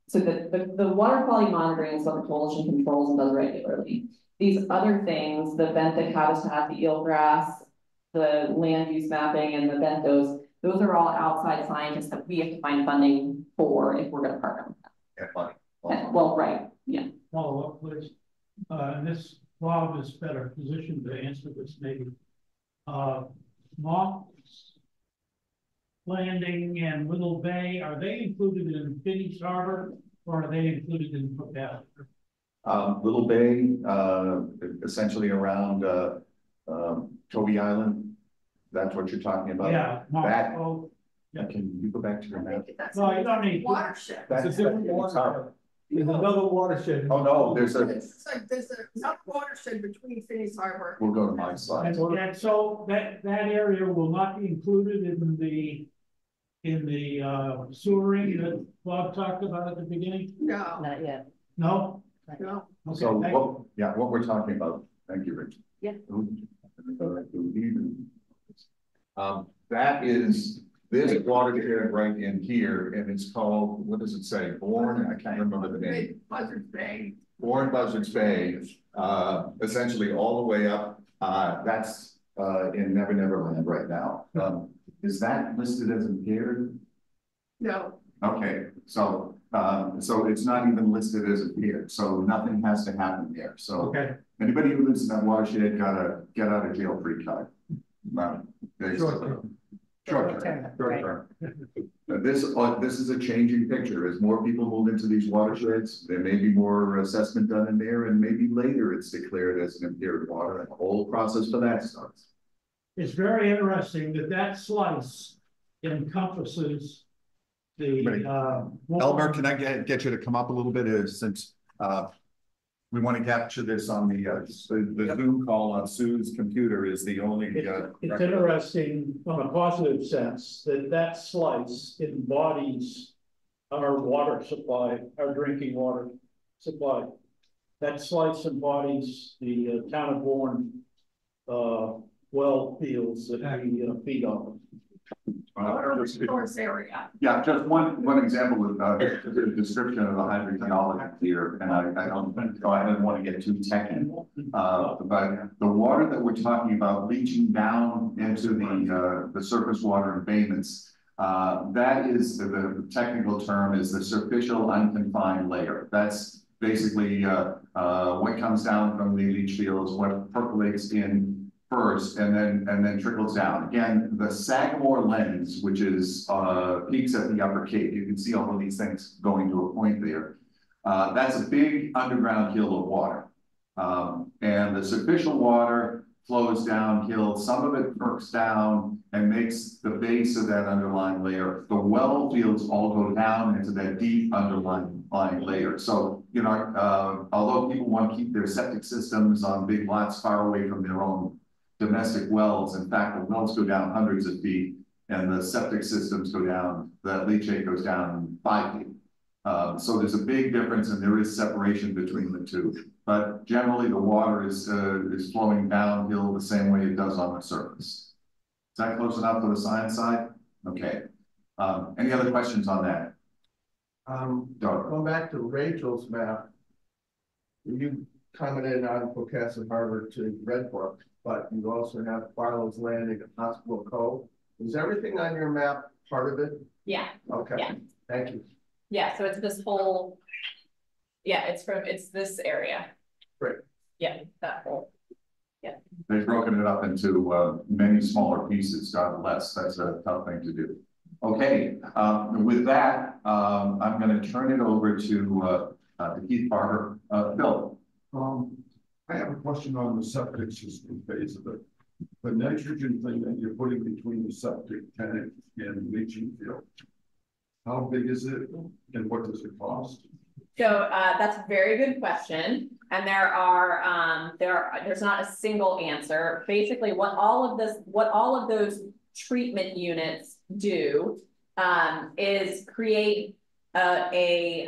so the water quality monitoring is what the coalition controls and does regularly. These other things, the benthic habitat, the eelgrass, the land use mapping, and the benthos, those are all outside scientists that we have to find funding for if we're going to partner with them. Yeah, fine. Well, right, yeah. Follow up, please. This Bob is better positioned to answer this maybe. Moss Landing and Little Bay, are they included in Finney's Harbor or are they included in Pocasset? Little Bay, essentially around Toby Island. That's what you're talking about. Yeah. That, Oh, yeah. Can you go back to your map? No, you don't need. Watershed. That's It's a different watershed. There's another watershed. Oh, no, there's It's like there's another watershed between Finney's Harbor. we'll go to my slide. And so that area will not be included in the sewering that Bob talked about at the beginning? No, Not yet. No? no. Okay, So thank you. what we're talking about, thank you, Rich. Yeah. That is this watershed right in here, and it's called, what does it say? Bourne, I can't remember the name. Buzzards Bay. Bourne Buzzards Bay, essentially all the way up. That's in Never Never Land right now. Is that listed as impaired? No, Okay, so it's not even listed as impaired, so nothing has to happen there. So Okay, anybody who lives in that watershed got a get out of jail free card. Short term. This is a changing picture. As more people move into these watersheds, there may be more assessment done in there, and maybe later it's declared as an impaired water, and the whole process for that starts. it's very interesting that slice encompasses the Elmer, can I get you to come up a little bit, since we want to capture this on the Zoom call on Sue's computer is the only. It's interesting from a positive sense that slice embodies our water supply, our drinking water supply. That slice embodies the town of Bourne well fields that we feed on. Source area. Yeah, just one example of the description of the hydrogeology here, and I don't want to get too technical. But the water that we're talking about leaching down into the surface water embayments, that is the technical term is the superficial unconfined layer. That's basically what comes down from the leach fields, what percolates in first and then trickles down. Again, the Sagamore lens, which is peaks at the upper cape, you can see all of these things going to a point there. That's a big underground hill of water. And the superficial water flows downhill. Some of it perks down and makes the base of that underlying layer. The well fields all go down into that deep underlying layer. So, you know, although people want to keep their septic systems on big lots far away from their own domestic wells, in fact, the wells go down hundreds of feet and the septic systems go down, that leachate goes down 5 feet. So there's a big difference and there is separation between the two. But generally the water is flowing downhill the same way it does on the surface. Is that close enough for the science side? Okay. Any other questions on that? Going back to Rachel's map, you commented on Pocasset Harbor to Red Brook, but you also have Barlow's Landing and Hospital Cove. Is everything on your map part of it? Yeah. Okay. Yeah. Thank you. Yeah, so it's this whole, yeah, it's this area. Great. Yeah, that whole, yeah. They've broken it up into many smaller pieces, God bless. That's a tough thing to do. Okay, with that, I'm going to turn it over to Keith Barber. Bill. I have a question on the septic system phase of it. The nitrogen thing that you're putting between the septic tank and leaching field. How big is it and what does it cost? So that's a very good question. And there's not a single answer. Basically what all of those treatment units do is create a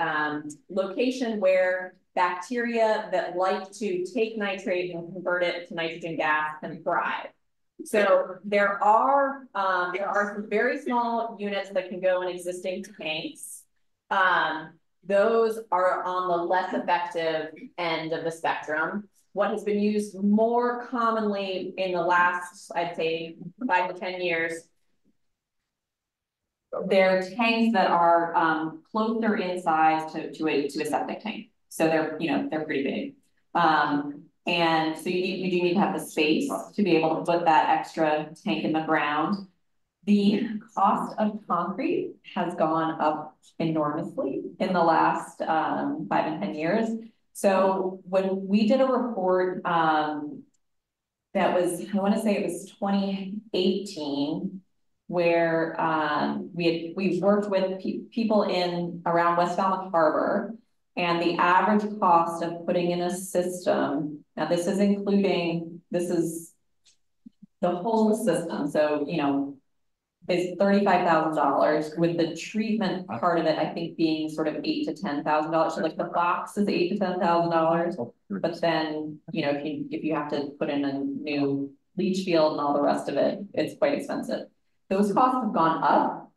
location where bacteria that like to take nitrate and convert it to nitrogen gas can thrive. So there are some very small units that can go in existing tanks. Those are on the less effective end of the spectrum. What has been used more commonly in the last, I'd say, 5 to 10 years, they're tanks that are closer in size to a septic tank. So they're pretty big. And so you do need to have the space to be able to put that extra tank in the ground. The cost of concrete has gone up enormously in the last 5 and 10 years. So when we did a report that was, I want to say it was 2018, where we worked with people in around West Falmouth Harbor, and the average cost of putting in a system, now this is the whole system. So, you know, is $35,000 with the treatment part of it, I think being sort of $8,000 to $10,000. So like the box is $8,000 to $10,000, but then, you know, if you have to put in a new leach field and all the rest of it, it's quite expensive. Those costs have gone up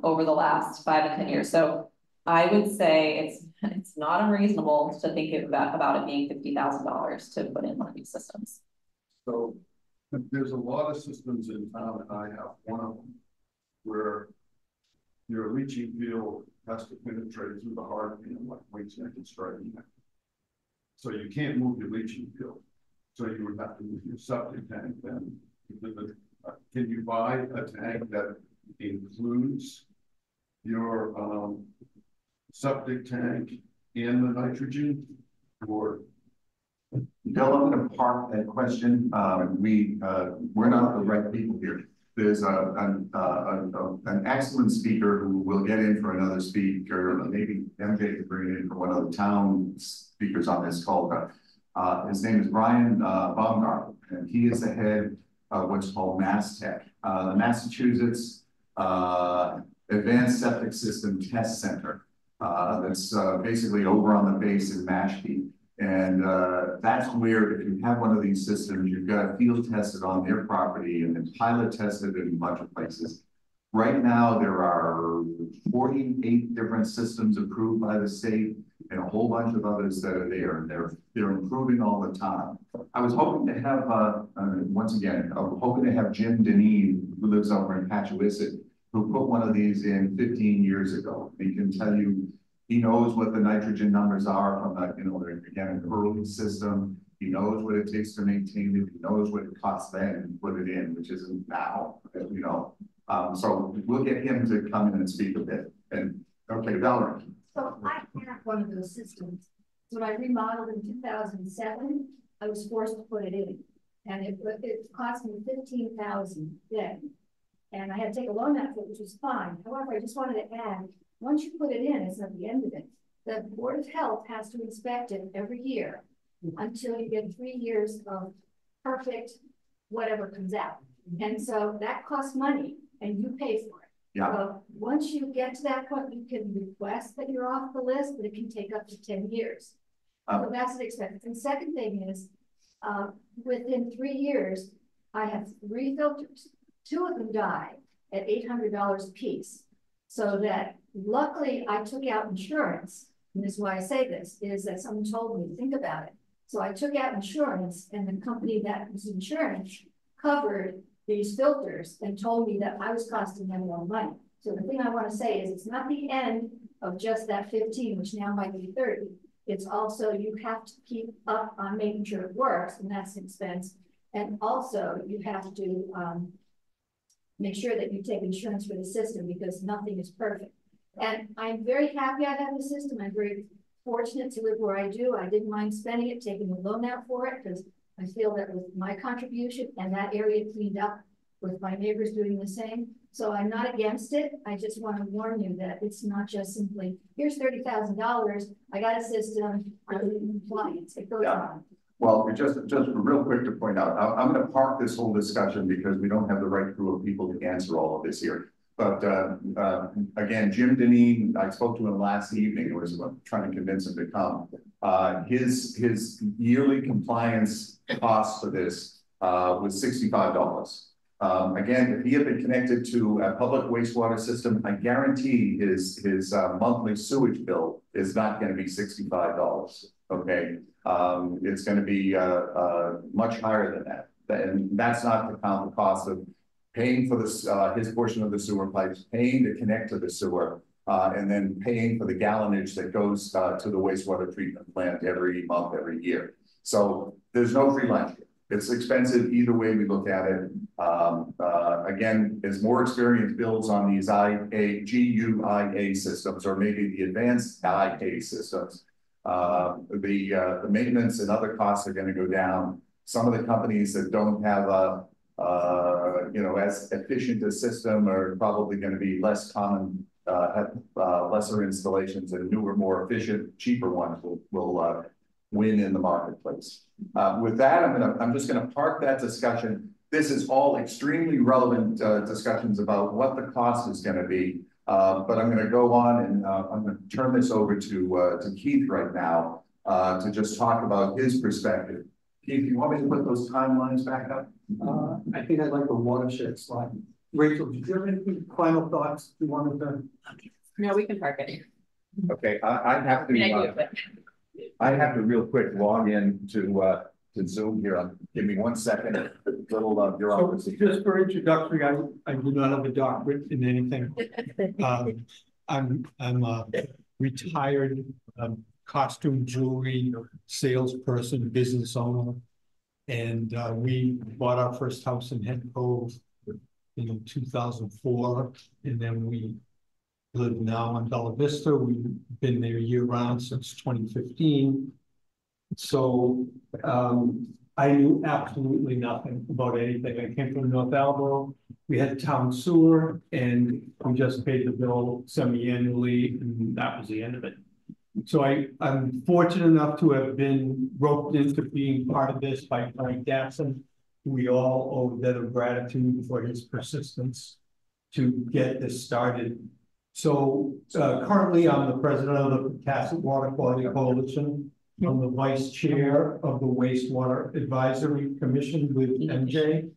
over the last 5 to 10 years. So I would say it's not unreasonable to think about it being $50,000 to put in one of these systems. So there's a lot of systems in town, and I have one of them where your leaching field has to penetrate through the hard pan like weights and striking. So you can't move your leaching field. So you would have to move your septic tank then. Can you buy a tank that includes your septic tank and the nitrogen, or? Bill, I'm going to park that question. We're not the right people here. There's an excellent speaker who will get in for another speaker. Maybe MJ could bring it in for one of the town speakers on this call. His name is Brian Baumgartner, and he is the head of what's called MassTech, the Massachusetts Advanced Septic System Test Center. That's basically over on the base in Mashpee. And that's where if you have one of these systems, you've got field tested on their property and then pilot tested in a bunch of places. Right now, there are 48 different systems approved by the state and a whole bunch of others that are there, and they're improving all the time. I was hoping to have, once again, I'm hoping to have Jim Deneen, who lives over in Pocasset, who put one of these in 15 years ago. He can tell you, he knows what the nitrogen numbers are from a, again, an early system. He knows what it takes to maintain it. He knows what it costs then to put it in, which isn't now, as we know. So we'll get him to come in and speak a bit. And okay, Valerie. So I have one of those systems. When I remodeled in 2007, I was forced to put it in, and it cost me $15,000 then. And I had to take a loan out for it, which was fine. However, I just wanted to add, once you put it in, it's not the end of it. The Board of Health has to inspect it every year until you get 3 years of perfect whatever comes out. And so that costs money, and you pay for it. Yeah. So once you get to that point, you can request that you're off the list, but it can take up to 10 years. So that's an expense. And second thing is, within 3 years, I have 3 filters. 2 of them died at $800 a piece. So that luckily I took out insurance. And this is why I say this, is that someone told me to think about it. So I took out insurance, and the company that was insurance covered these filters and told me that I was costing them more money. So the thing I want to say is it's not the end of just that 15, which now might be 30. It's also, you have to keep up on making sure it works, and that's an expense. And also you have to make sure that you take insurance for the system, because nothing is perfect. And I'm very happy I have the system. I'm very fortunate to live where I do. I didn't mind spending it, taking a loan out for it, because I feel that with my contribution and that area cleaned up with my neighbors doing the same. So I'm not against it. I just want to warn you that it's not just simply, here's $30,000, I got a system, I'm in compliance. It goes on. Well, just real quick to point out, I'm going to park this whole discussion because we don't have the right crew of people to answer all of this here. But again, Jim Deneen, I spoke to him last evening. It was trying to convince him to come. His yearly compliance cost for this was $65. Again, if he had been connected to a public wastewater system, I guarantee his monthly sewage bill is not going to be $65. Okay, it's going to be much higher than that, and that's not to count the cost of paying for this, his portion of the sewer pipes, paying to connect to the sewer, and then paying for the gallonage that goes to the wastewater treatment plant every month, every year. So there's no free lunch. It's expensive either way we look at it. Again, as more experience builds on these GUIA systems, or maybe the advanced IA systems, the maintenance and other costs are going to go down. Some of the companies that don't have a as efficient a system are probably going to be less common, have lesser installations, and newer, more efficient, cheaper ones will win in the marketplace. With that, I'm just going to park that discussion. This is all extremely relevant discussions about what the cost is going to be. But I'm going to go on, and I'm going to turn this over to Keith right now to just talk about his perspective. Keith, you want me to put those timelines back up? I think I'd like the watershed slide. Rachel, did you have any final thoughts you wanted to? No, we can park it. Okay, I have to. I have to real quick log in to Zoom here. Give me 1 second. Little bureaucracy. So just for introductory, I do not have a doctorate in anything. I'm a retired costume jewelry salesperson, business owner, and we bought our first house in Head Cove in 2004, and then we live now in Bella Vista. We've been there year round since 2015. So I knew absolutely nothing about anything. I came from North Attleboro. We had town sewer, and we just paid the bill semi-annually, and that was the end of it. So I'm fortunate enough to have been roped into being part of this by Frank Gatson. We all owe a debt of gratitude for his persistence to get this started. So currently I'm the president of the Pocasset Water Quality Coalition. I'm the vice chair of the wastewater advisory commission with MJ.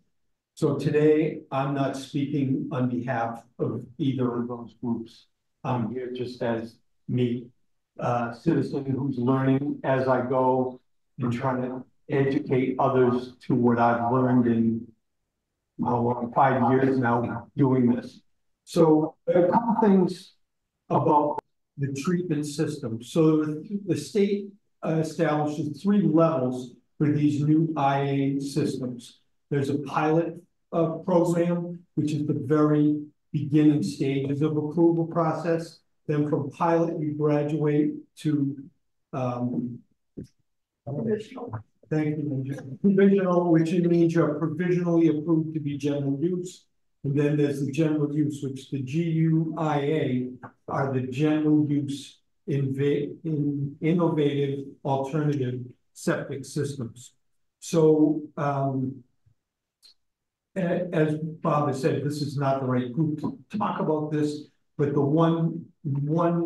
So today, I'm not speaking on behalf of either of those groups. I'm here just as me, citizen who's learning as I go and trying to educate others to what I've learned in 5 years now doing this. So a couple things about the treatment system. So the state establishes 3 levels for these new IA systems. There's a pilot program, which is the very beginning stages of approval process. Then from pilot, you graduate to thank you, provisional, which means you're provisionally approved to be general use. And then there's the general use, which the GUIA are the general use in innovative alternative septic systems. So as Bob has said, this is not the right group to talk about this, but the one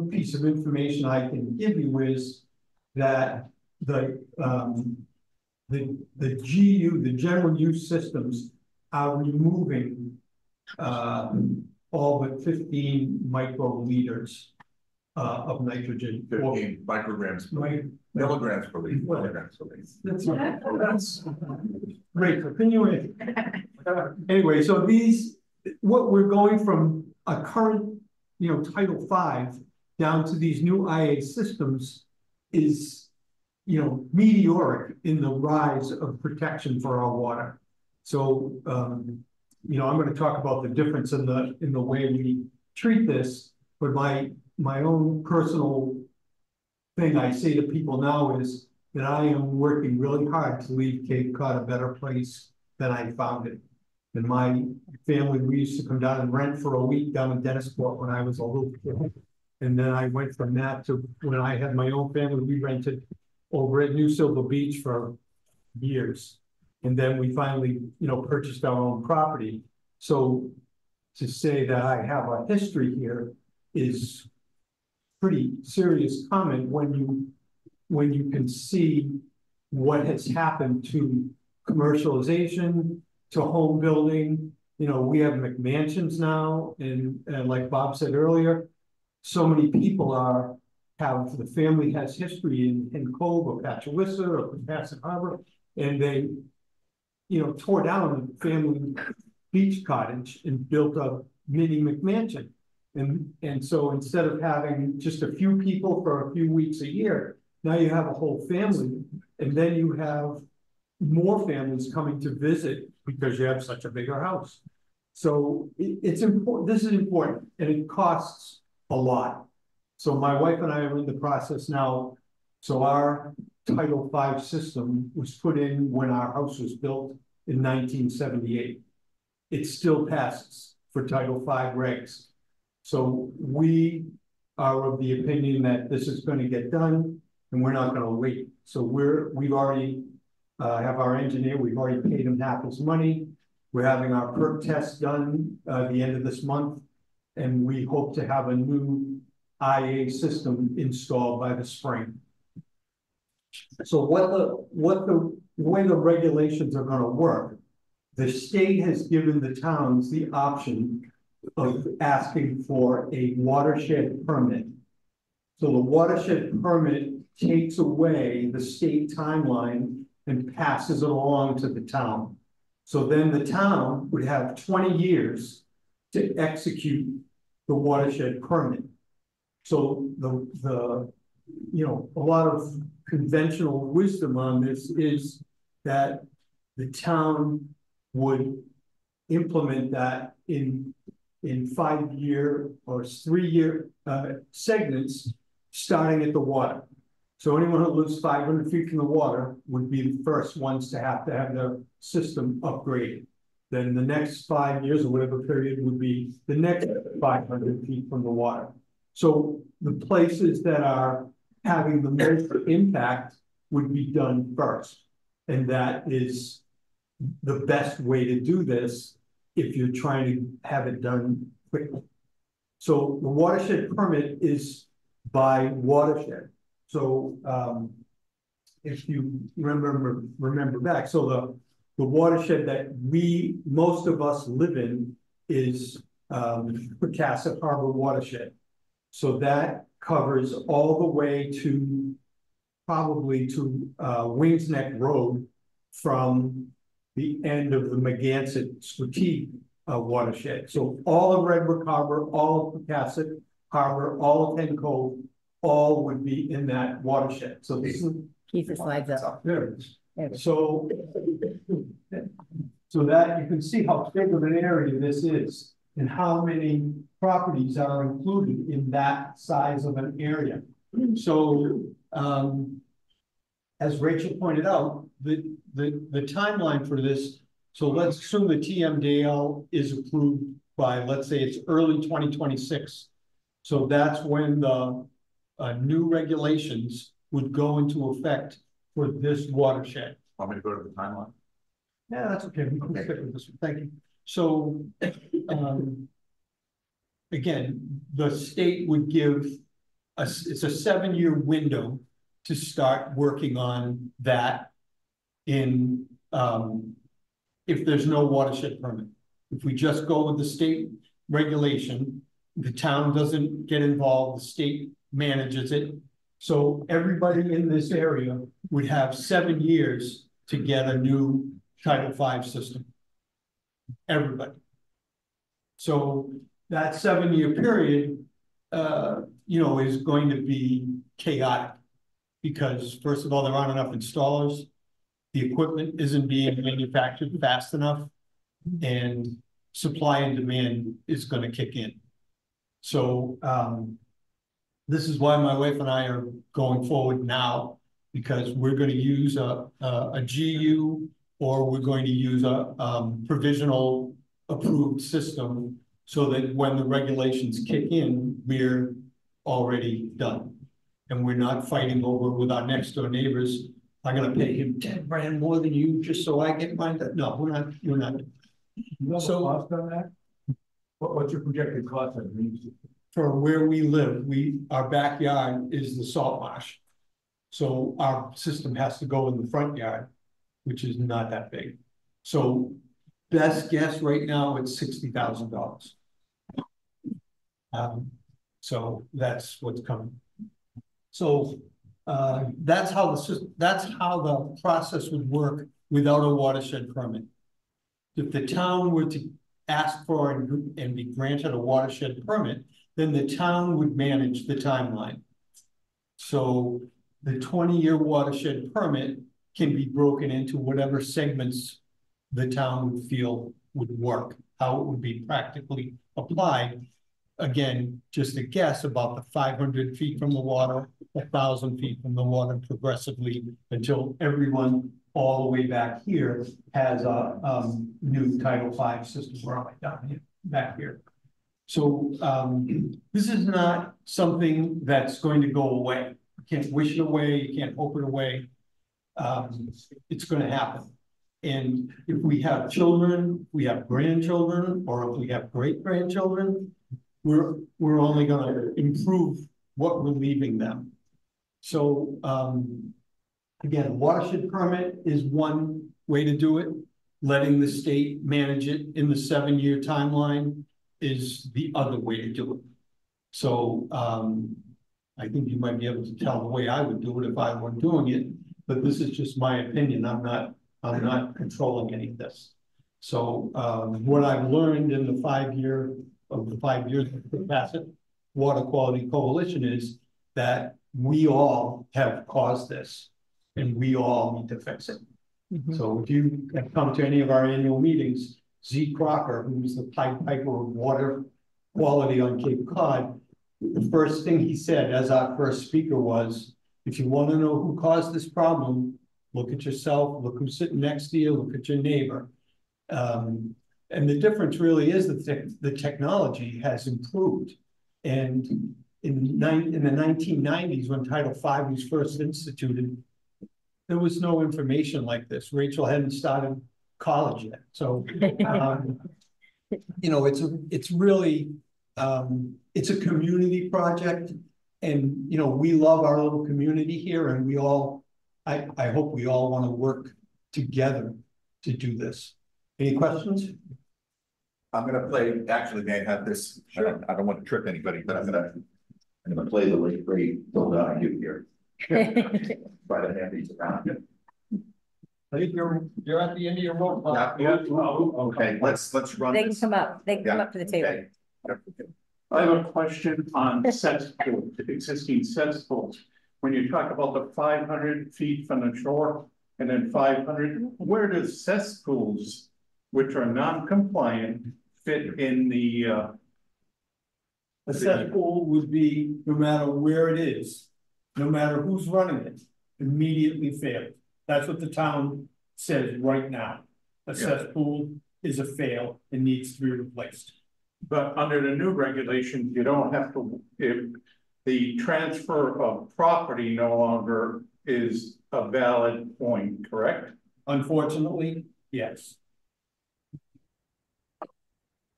piece of information I can give you is that the general use systems are removing all but 15 microliters of nitrogen. 15 micrograms, milligrams per liter, milligrams per liter. That's great. Continuing. Anyway, so what we're going from a current, Title V down to these new IA systems is, meteoric in the rise of protection for our water. So, I'm going to talk about the difference in the way we treat this, but my own personal thing I say to people now is that I am working really hard to leave Cape Cod a better place than I found it. And my family, we used to come down and rent for a week down in Dennisport when I was a little kid. And then I went from that to when I had my own family, we rented over at New Silver Beach for years. And then we finally, purchased our own property. So to say that I have a history here is pretty serious comment when you can see what has happened to commercialization, to home building. We have McMansions now, and like Bob said earlier, so many people the family has history in Cove or Patchawissa or Pocasset Harbor, and they, tore down the family beach cottage and built a mini McMansion. And so instead of having just a few people for a few weeks a year, now you have a whole family, and then you have more families coming to visit because you have such a bigger house. So it's important. This is important, and it costs a lot. So my wife and I are in the process now. So our Title V system was put in when our house was built in 1978. It still passes for Title V regs. So we are of the opinion that this is going to get done, and we're not going to wait. So we've already have our engineer. We've already paid him half his money. We're having our perk test done the end of this month, and we hope to have a new IA system installed by the spring. So what the way the regulations are going to work, the state has given the towns the option of asking for a watershed permit. So the watershed permit takes away the state timeline and passes it along to the town. So then the town would have 20 years to execute the watershed permit. So a lot of conventional wisdom on this is that the town would implement that in 5-year or 3-year segments, starting at the water. So anyone who lives 500 feet from the water would be the first ones to have their system upgraded. Then the next 5 years or whatever period would be the next 500 feet from the water. So the places that are having the most impact would be done first. And that is the best way to do this if you're trying to have it done quickly. So the watershed permit is by watershed. So if you remember back, so the watershed that most of us live in is Pocasset Harbor watershed. So that covers all the way to probably to Wings Neck Road from the end of the Megansett Squatee watershed. So all of Redwood Harbor, all of Pocasset Harbor, all of Hen Cove, all would be in that watershed. So this is Keep the slides up. there it is. So that you can see how big of an area this is and how many properties are included in that size of an area. So as Rachel pointed out, the timeline for this, so let's assume the TMDL is approved by, let's say it's early 2026. So that's when the new regulations would go into effect for this watershed. Want me to go to the timeline? Yeah, that's okay. We can stick with this one. Thank you. So, again, the state would give us, it's a 7-year window to start working on that in, if there's no watershed permit. If we just go with the state regulation, the town doesn't get involved, the state manages it. So everybody in this area would have 7 years to get a new Title V system. Everybody. So that 7-year period, is going to be chaotic because first of all, there aren't enough installers. The equipment isn't being manufactured fast enough and supply and demand is going to kick in. So this is why my wife and I are going forward now, because we're going to use a GU or we're going to use a provisional approved system so that when the regulations kick in, we're already done. And we're not fighting over with our next door neighbors. I'm going to pay him 10 grand more than you just so I get mine. No, we're not. You have So, a cost on that? What's your projected cost on it? for where we live, our backyard is the salt marsh. So our system has to go in the front yard, which is not that big. So best guess right now, it's $60,000. So that's what's coming. So that's how the process would work without a watershed permit. If the town were to ask for and be granted a watershed permit, then the town would manage the timeline. So the 20-year watershed permit can be broken into whatever segments the town would feel would work, how it would be practically applied. Again, just a guess about the 500 feet from the water, 1,000 feet from the water progressively until everyone all the way back here has a new Title V system. Where am I down here? Back here. So this is not something that's going to go away. You can't wish it away. You can't hope it away. It's going to happen. And if we have children, we have grandchildren, or if we have great-grandchildren, we're only going to improve what we're leaving them. So again, watershed permit is one way to do it. Letting the state manage it in the 7-year timeline is the other way to do it. So I think you might be able to tell the way I would do it if I were doing it, but this is just my opinion. I'm not controlling any of this. So what I've learned in the 5 years of the Pocasset Water Quality Coalition is that we all have caused this and we all need to fix it. Mm-hmm. So if you have come to any of our annual meetings, Z. Crocker, who's the Pied Piper of water quality on Cape Cod, the first thing he said as our first speaker was, if you want to know who caused this problem, look at yourself, look who's sitting next to you, look at your neighbor. And the difference really is that the technology has improved. And in the 1990s, when Title V was first instituted, there was no information like this. Rachel hadn't started college yet. So, it's really, it's a community project. And, we love our little community here and we all I hope we all want to work together to do this. Any questions? I'm gonna play, actually, may I have this? Sure. I don't want to trip anybody, but I'm gonna play the late great Bill Donahue here. Try to have these around. I think you're at the end of your rope. Yeah. Okay, let's run They can this. come up, they can come up to the table. Okay. I have a question on cesspools, existing cesspools. When you talk about the 500 feet from the shore and then 500, where does cesspools, which are non-compliant, fit in the, A cesspool would be, no matter where it is, no matter who's running it, immediately fail. That's what the town says right now. A cesspool is a fail and needs to be replaced. but under the new regulation, you don't have to, if the transfer of property no longer is a valid point, correct? Unfortunately, yes.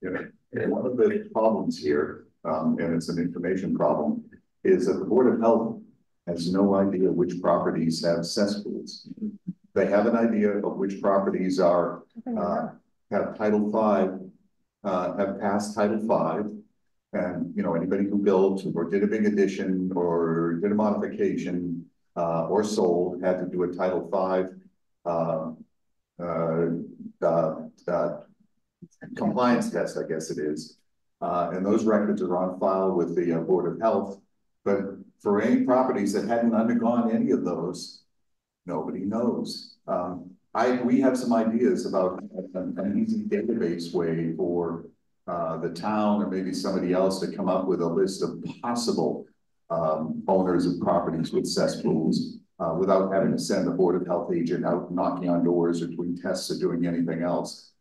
Yeah, and one of the problems here, and it's an information problem, is that the Board of Health has no idea which properties have cesspools. They have an idea of which properties are, have Title V, have passed Title V. And, you know, anybody who built or did a big addition or did a modification, or sold had to do a Title V, compliance test, I guess it is. And those records are on file with the Board of Health. But for any properties that hadn't undergone any of those, nobody knows. We have some ideas about an easy database way for the town or maybe somebody else to come up with a list of possible owners of properties with cesspools without having to send the Board of Health agent out knocking on doors or doing tests or doing anything else.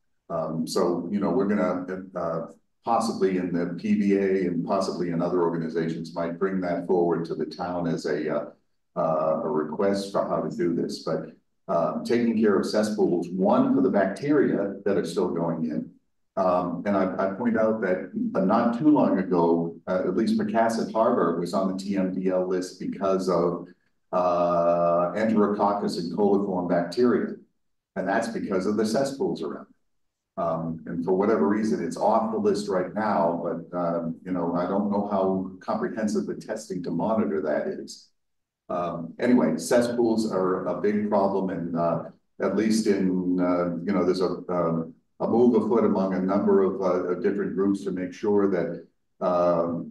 So, you know, we're gonna possibly in the PVA and possibly in other organizations might bring that forward to the town as a request for how to do this. But taking care of cesspools, one, for the bacteria that are still going in. And I point out that not too long ago, at least Pocasset Harbor was on the TMDL list because of Enterococcus and coliform bacteria. And that's because of the cesspools around. And for whatever reason, it's off the list right now, but you know, I don't know how comprehensive the testing to monitor that is. Anyway, cesspools are a big problem, and at least in you know, there's a move afoot among a number of different groups to make sure that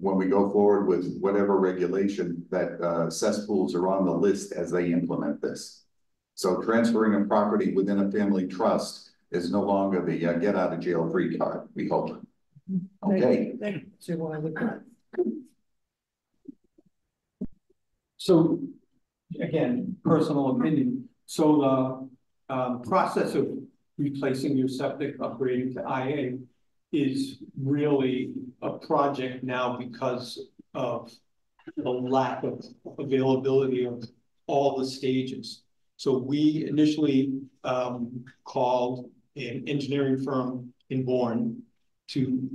when we go forward with whatever regulation, that cesspools are on the list as they implement this. So transferring a property within a family trust is no longer the get out of jail free card, we hope. Okay. So again, personal opinion. So the process of replacing your septic, upgrading to IA is really a project now because of the lack of availability of all the stages. So we initially called an engineering firm in Bourne to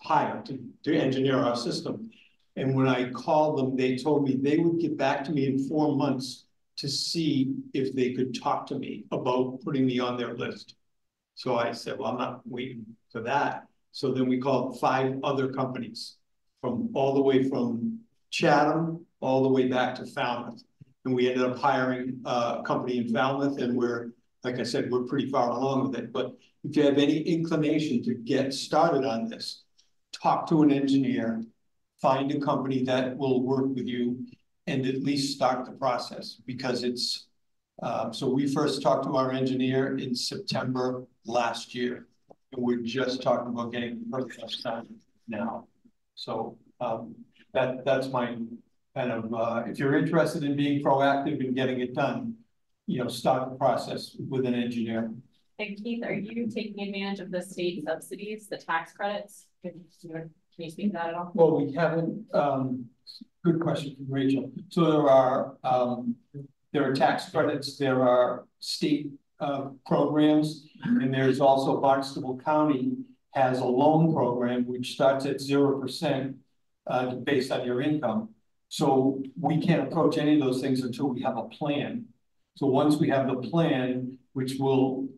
hire to engineer our system. And when I called them, they told me they would get back to me in 4 months to see if they could talk to me about putting me on their list. So I said, well, I'm not waiting for that. So then we called 5 other companies from all the way from Chatham all the way back to Falmouth. And we ended up hiring a company in Falmouth, and we're, like I said, we're pretty far along with it. But if you have any inclination to get started on this, talk to an engineer, find a company that will work with you, and at least start the process, because it's, so we first talked to our engineer in September last year, and we're just talking about getting the first done now. So that's my kind of, if you're interested in being proactive and getting it done, you know, start the process with an engineer. And Keith, are you taking advantage of the state subsidies, the tax credits? Can you speak to that at all? Well, we haven't, good question from Rachel. So there are tax credits, there are state programs, and there's also Barnstable County has a loan program which starts at 0% based on your income. So we can't approach any of those things until we have a plan. So once we have the plan, which we'll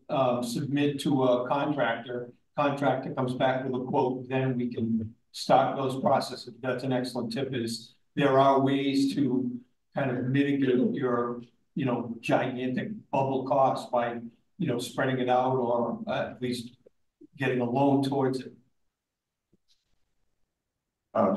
submit to a contractor comes back with a quote, then we can start those processes. That's an excellent tip. Is there are ways to kind of mitigate your, gigantic bubble costs by, spreading it out or at least getting a loan towards it.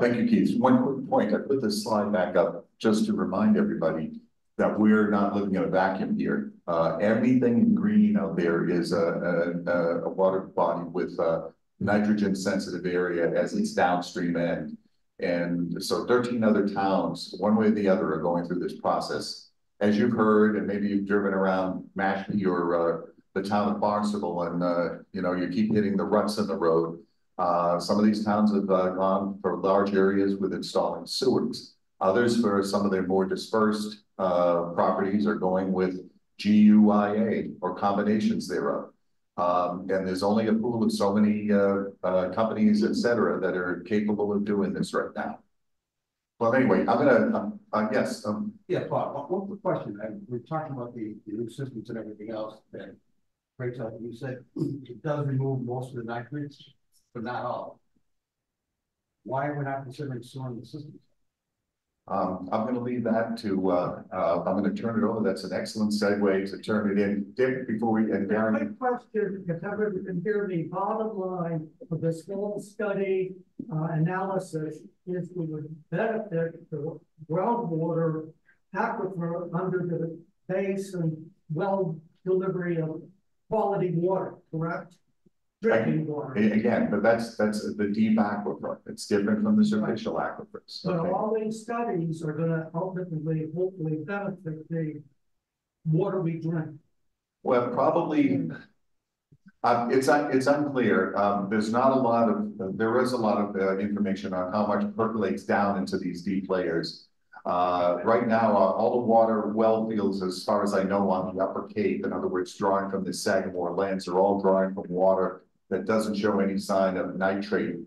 Thank you, Keith. One quick point. I put this slide back up just to remind everybody that we're not living in a vacuum here. Everything in green out there is a water body with a nitrogen sensitive area as its downstream end. And so 13 other towns, one way or the other, are going through this process. As you've heard, and maybe you've driven around Mashpee or the town of Barnstable, and you keep hitting the ruts in the road. Some of these towns have gone for large areas with installing sewers. Others, for some of their more dispersed properties, are going with GUIA or combinations thereof. And there's only a pool of so many companies, et cetera, that are capable of doing this right now. Well, anyway, I'm gonna, yes. Yeah, Bob, one quick question. We're talking about the new systems and everything else. And Rachel, you said it does remove most of the nitrates, but not all. Why are we not considering storing the systems? I'm going to leave that to, I'm going to turn it over. That's an excellent segue to turn it in. Dick, before we, and Darren. Quick question, if everyone can hear me, bottom line of this whole study analysis is we would benefit the groundwater aquifer under the base and well delivery of quality water, correct? Drinking water. Again, but that's the deep aquifer. It's different from the superficial aquifers. But Okay. all these studies are going to ultimately, hopefully, benefit the water we drink. Well, probably. It's unclear. There's not a lot of, there is a lot of information on how much percolates down into these deep layers. Right now, all the water well fields, as far as I know, on the Upper Cape, in other words, drawing from the Sagamore lands, are all drawing from water that doesn't show any sign of nitrate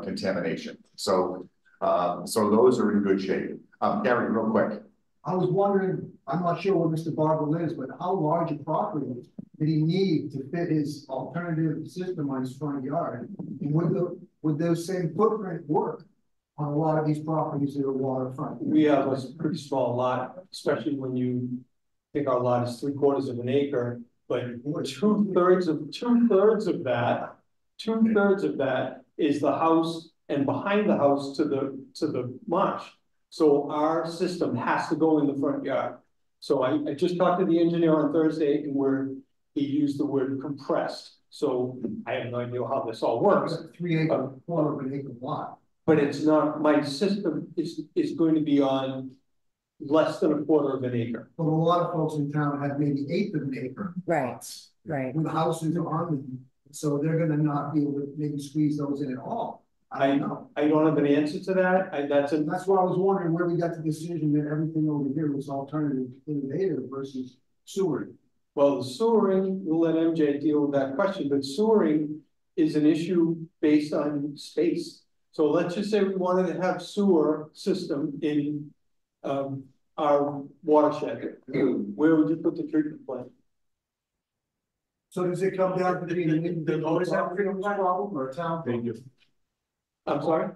contamination. So those are in good shape. Gary, real quick. I was wondering, I'm not sure what Mr. Barber is, but how large a property did he need to fit his alternative system on his front yard? And would those same footprint work on a lot of these properties that are waterfront? We have a pretty small lot, especially when you think our lot is 3/4 of an acre, but two-thirds of that is the house, and behind the house to the marsh. So our system has to go in the front yard. So I just talked to the engineer on Thursday, and he used the word compressed. So I have no idea how this all works. 3 acre, quarter of an acre lot. But it's not, my system is going to be on less than 1/4 of an acre. But a lot of folks in town have maybe 1/8 of an acre. Right, right. With houses on them, so they're gonna not be able to maybe squeeze those in at all. I don't know. I don't have an answer to that. That's why I was wondering where we got the decision that everything over here was alternative innovative versus sewering. Well, the sewering, we'll let MJ deal with that question, but sewering is an issue based on space. So let's just say we wanted to have sewer system in our watershed. Where would you put the treatment plant? So does it come down to being an individual problem or a town problem? I'm sorry?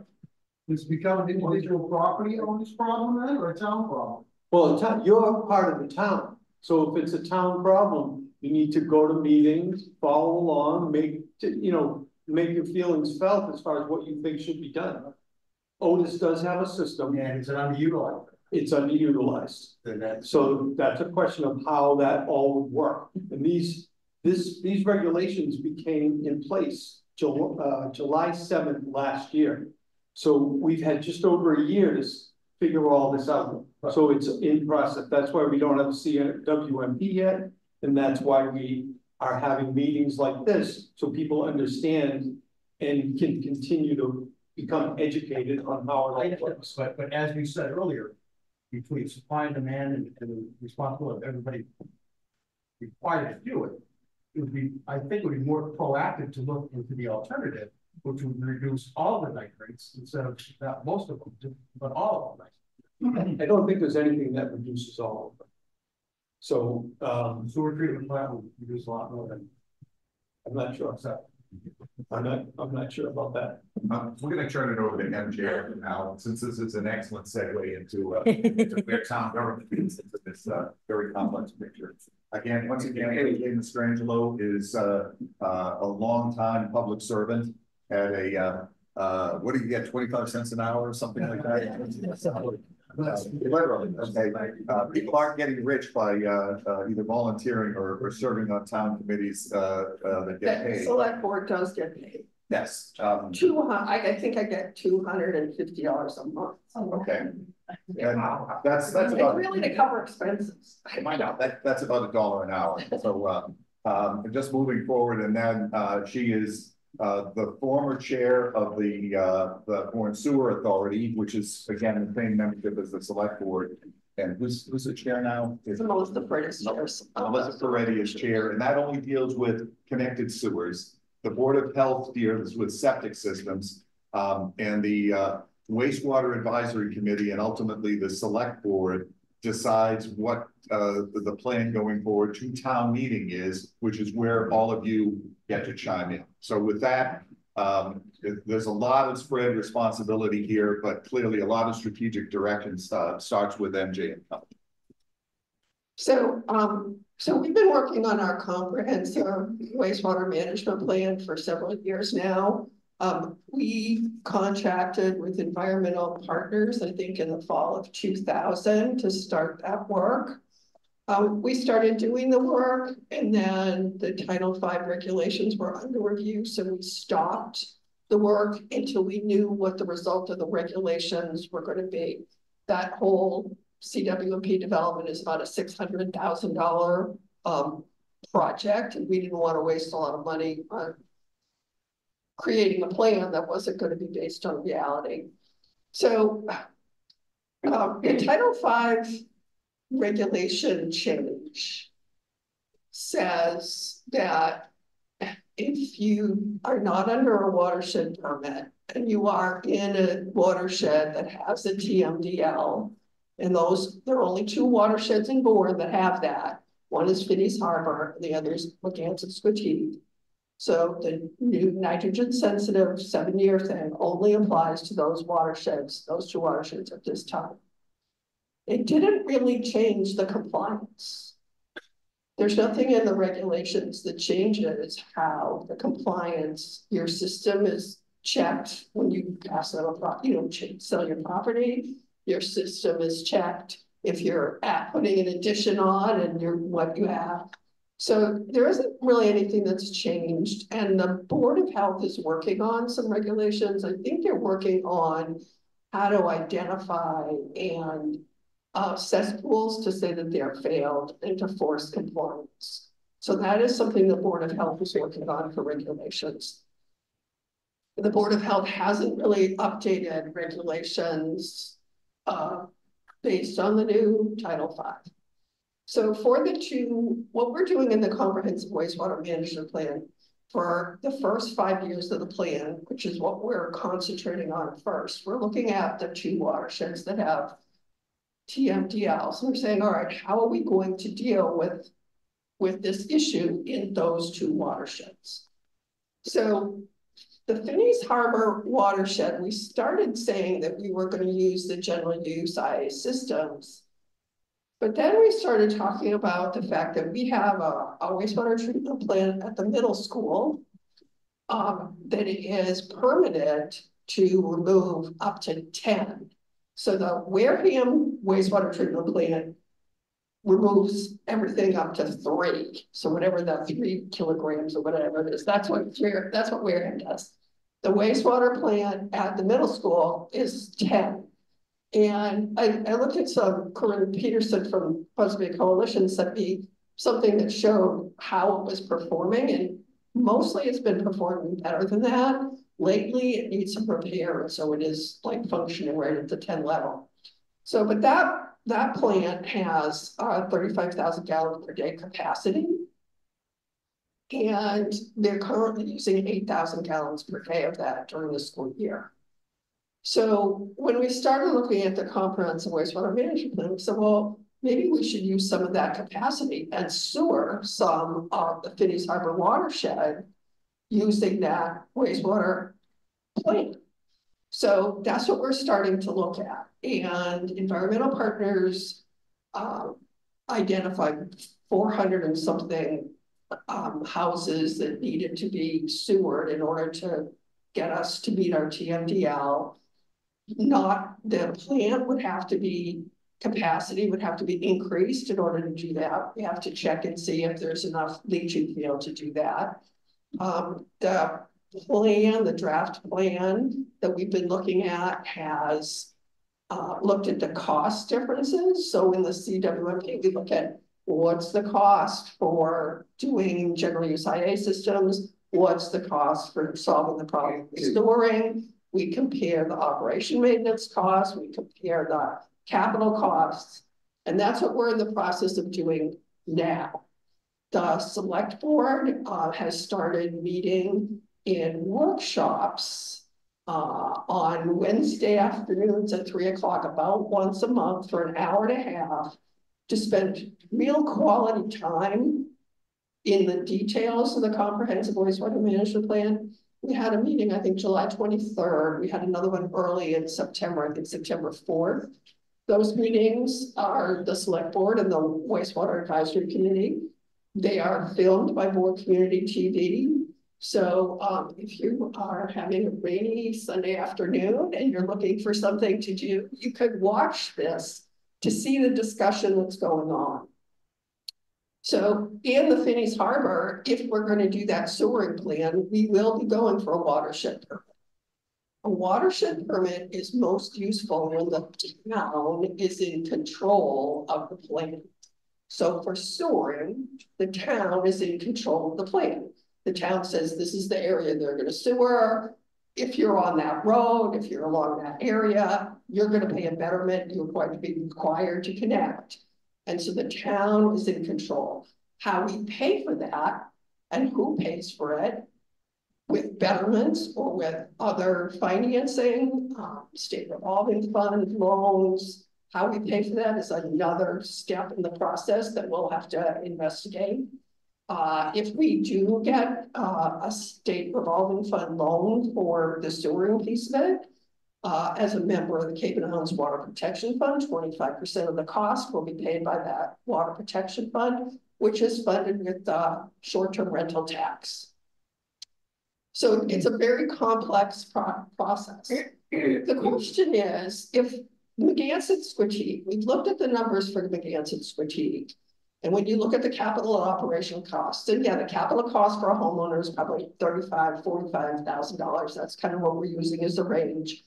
Does it become an individual property owner's problem then, or a town problem? Well, you're part of the town. So if it's a town problem, you need to go to meetings, follow along, make your feelings felt as far as what you think should be done. Otis does have a system. And it's underutilized. It's underutilized. So that's a question of how that all would work. And these regulations became in place July 7th last year. So we've had just over a year to figure all this out. So it's in process. That's why we don't have a CWMP yet. And that's why we are having meetings like this, so people understand and can continue to become educated on how it all works. But as we said earlier, between supply and demand and the responsibility of everybody required to do it, I think it would be more proactive to look into the alternative, which would reduce all the nitrates instead of not most of them, but all of them. I don't think there's anything that reduces all of them. So, Sewer treatment plant will produce a lot more than. I'm not sure. I'm not sure about that. We're gonna turn it over to MJ now, since this is an excellent segue into where town government fits into this very complex picture. Again, once again, AJ Mastrangelo is a longtime public servant at a what do you get, 25 cents an hour or something like that? Literally, okay. People aren't getting rich by either volunteering or serving on town committees that get The paid. select board does get paid. Yes. I think I get $250 a month. Okay. And that's It's about, really to cover expenses. find out that's about $1 an hour. So just moving forward, and then she is the former chair of the Warren Sewer Authority, which is again the same membership as the select board. And who's the chair now? It's Melissa Freitas. Melissa Ferretti is chair, and that only deals with connected sewers. The Board of Health deals with septic systems, and the wastewater advisory committee, and ultimately the select board decides what the plan going forward to town meeting is, which is where all of you get to chime in. So with that, there's a lot of spread responsibility here, but clearly a lot of strategic direction starts with MJ and company. So we've been working on our comprehensive wastewater management plan for several years now. We contracted with environmental partners, I think in the fall of 2000 to start that work. We started doing the work, and then the Title V regulations were under review, so we stopped the work until we knew what the result of the regulations were going to be. That whole CWP development is about a $600,000 project, and we didn't want to waste a lot of money on creating a plan that wasn't going to be based on reality. So the Title V regulation change says that if you are not under a watershed permit and you are in a watershed that has a TMDL, and there are only 2 watersheds in Bourne that have that. One is Finney's Harbor, and the other is Pocasset. So the new nitrogen sensitive 7-year thing only applies to those watersheds, those 2 watersheds at this time. It didn't really change the compliance. There's nothing in the regulations that changes how the compliance, your system is checked when you pass out a property, sell your property. Your system is checked if you're putting an addition on and what you have. So there isn't really anything that's changed. And the Board of Health is working on some regulations. I think they're working on how to identify and cesspools to say that they're failed and to force compliance. So that is something the Board of Health is working on for regulations. The Board of Health hasn't really updated regulations based on the new Title V. So for what we're doing in the comprehensive wastewater management plan for the first 5 years of the plan, which is what we're concentrating on first, we're looking at the 2 watersheds that have TMDL. So we're saying, all right, how are we going to deal with this issue in those 2 watersheds? So the Finney's Harbor watershed, we started saying that we were going to use the general use IA systems. But then we started talking about the fact that we have a wastewater treatment plant at the middle school that is permitted to remove up to 10. So the Wareham wastewater treatment plant removes everything up to 3. So whatever that 3 kilograms or whatever it is, that's what Wareham does. The wastewater plant at the middle school is 10. And I looked at Corinne Peterson from Buzzard Coalition sent me something that showed how it was performing, and mostly it's been performing better than that. Lately, it needs some repair, and so it is like functioning right at the 10 level. So, but that plant has 35,000 gallons per day capacity. And they're currently using 8,000 gallons per day of that during the school year. So when we started looking at the comprehensive wastewater management plan, we said, well, maybe we should use some of that capacity and sewer some of the Phineas Harbor watershed using that wastewater plant. So that's what we're starting to look at. And environmental partners identified 400 and something houses that needed to be sewered in order to get us to meet our TMDL. Not the plant would have to be, capacity would have to be increased in order to do that. We have to check and see if there's enough leaching field to do that. The plan, the draft plan that we've been looking at has looked at the cost differences. So in the CWMP, we look at what's the cost for doing general use IA systems, what's the cost for solving the problem of storing. We compare the operation maintenance costs, we compare the capital costs, and that's what we're in the process of doing now. The select board has started meeting in workshops on Wednesday afternoons at 3 o'clock, about once a month for an hour and a half, to spend real quality time in the details of the comprehensive wastewater management plan. We had a meeting, I think July 23rd. We had another one early in September, I think September 4th. Those meetings are the select board and the wastewater advisory committee. They are filmed by Board Community TV. So if you are having a rainy Sunday afternoon and you're looking for something to do, you could watch this to see the discussion that's going on. So in the Phineas Harbor, if we're going to do that sewering plan, we will be going for a watershed permit. A watershed permit is most useful when the town is in control of the plan. So for sewering, the town is in control of the plan. The town says this is the area they're going to sewer. If you're on that road, if you're along that area, you're going to pay a betterment. You're going to be required to connect. And so the town is in control. How we pay for that and who pays for it, with betterments or with other financing, state revolving fund loans, how we pay for that is another step in the process that we'll have to investigate. If we do get a state revolving fund loan for the sewering piece of it, as a member of the Cape and Islands Water Protection Fund, 25% of the cost will be paid by that Water Protection Fund, which is funded with short-term rental tax. So it's a very complex process. The question is, if Megansett-Squeteague, we've looked at the numbers for Megansett-Squeteague, and when you look at the capital and operational costs, and yeah, the capital cost for a homeowner is probably $35,000, $45,000. That's kind of what we're using as the range.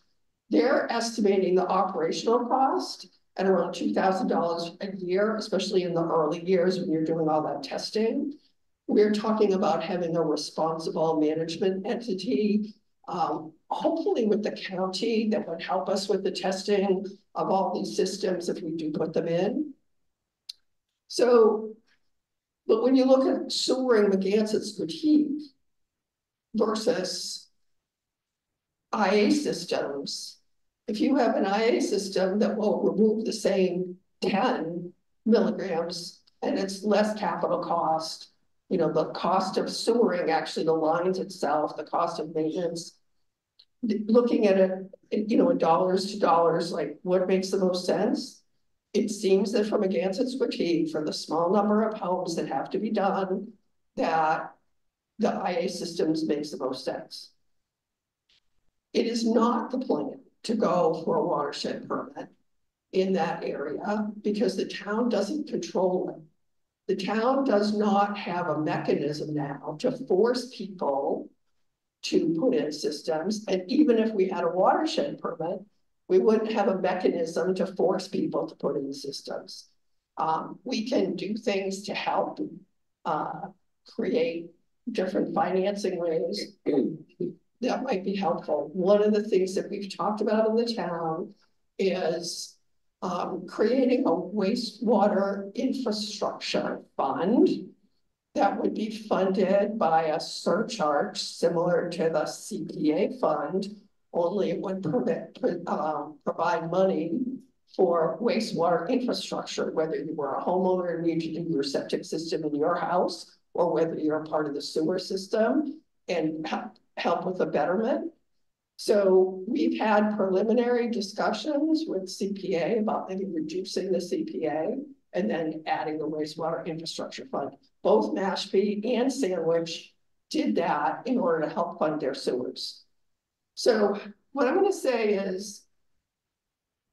They're estimating the operational cost at around $2,000 a year, especially in the early years when you're doing all that testing. We're talking about having a responsible management entity, hopefully with the county that would help us with the testing of all these systems if we do put them in. So, but when you look at sewering Megansett-Squeteague versus IA systems, if you have an IA system that will remove the same 10 milligrams and it's less capital cost, you know, the cost of sewering actually the lines itself, the cost of maintenance, looking at it, you know, in dollars to dollars, like what makes the most sense? It seems that from Megansett-Squeteague, for the small number of homes that have to be done, that the IA systems makes the most sense. It is not the plan to go for a watershed permit in that area because the town doesn't control it. The town does not have a mechanism now to force people to put in systems. And even if we had a watershed permit, we wouldn't have a mechanism to force people to put in systems. We can do things to help create different financing ways that might be helpful. One of the things that we've talked about in the town is creating a wastewater infrastructure fund that would be funded by a surcharge similar to the CPA fund only it would provide money for wastewater infrastructure, whether you were a homeowner and need to do your septic system in your house, or whether you're a part of the sewer system and help with the betterment. So we've had preliminary discussions with CPA about maybe reducing the CPA and then adding the wastewater infrastructure fund. Both Mashpee and Sandwich did that in order to help fund their sewers. So what I'm going to say is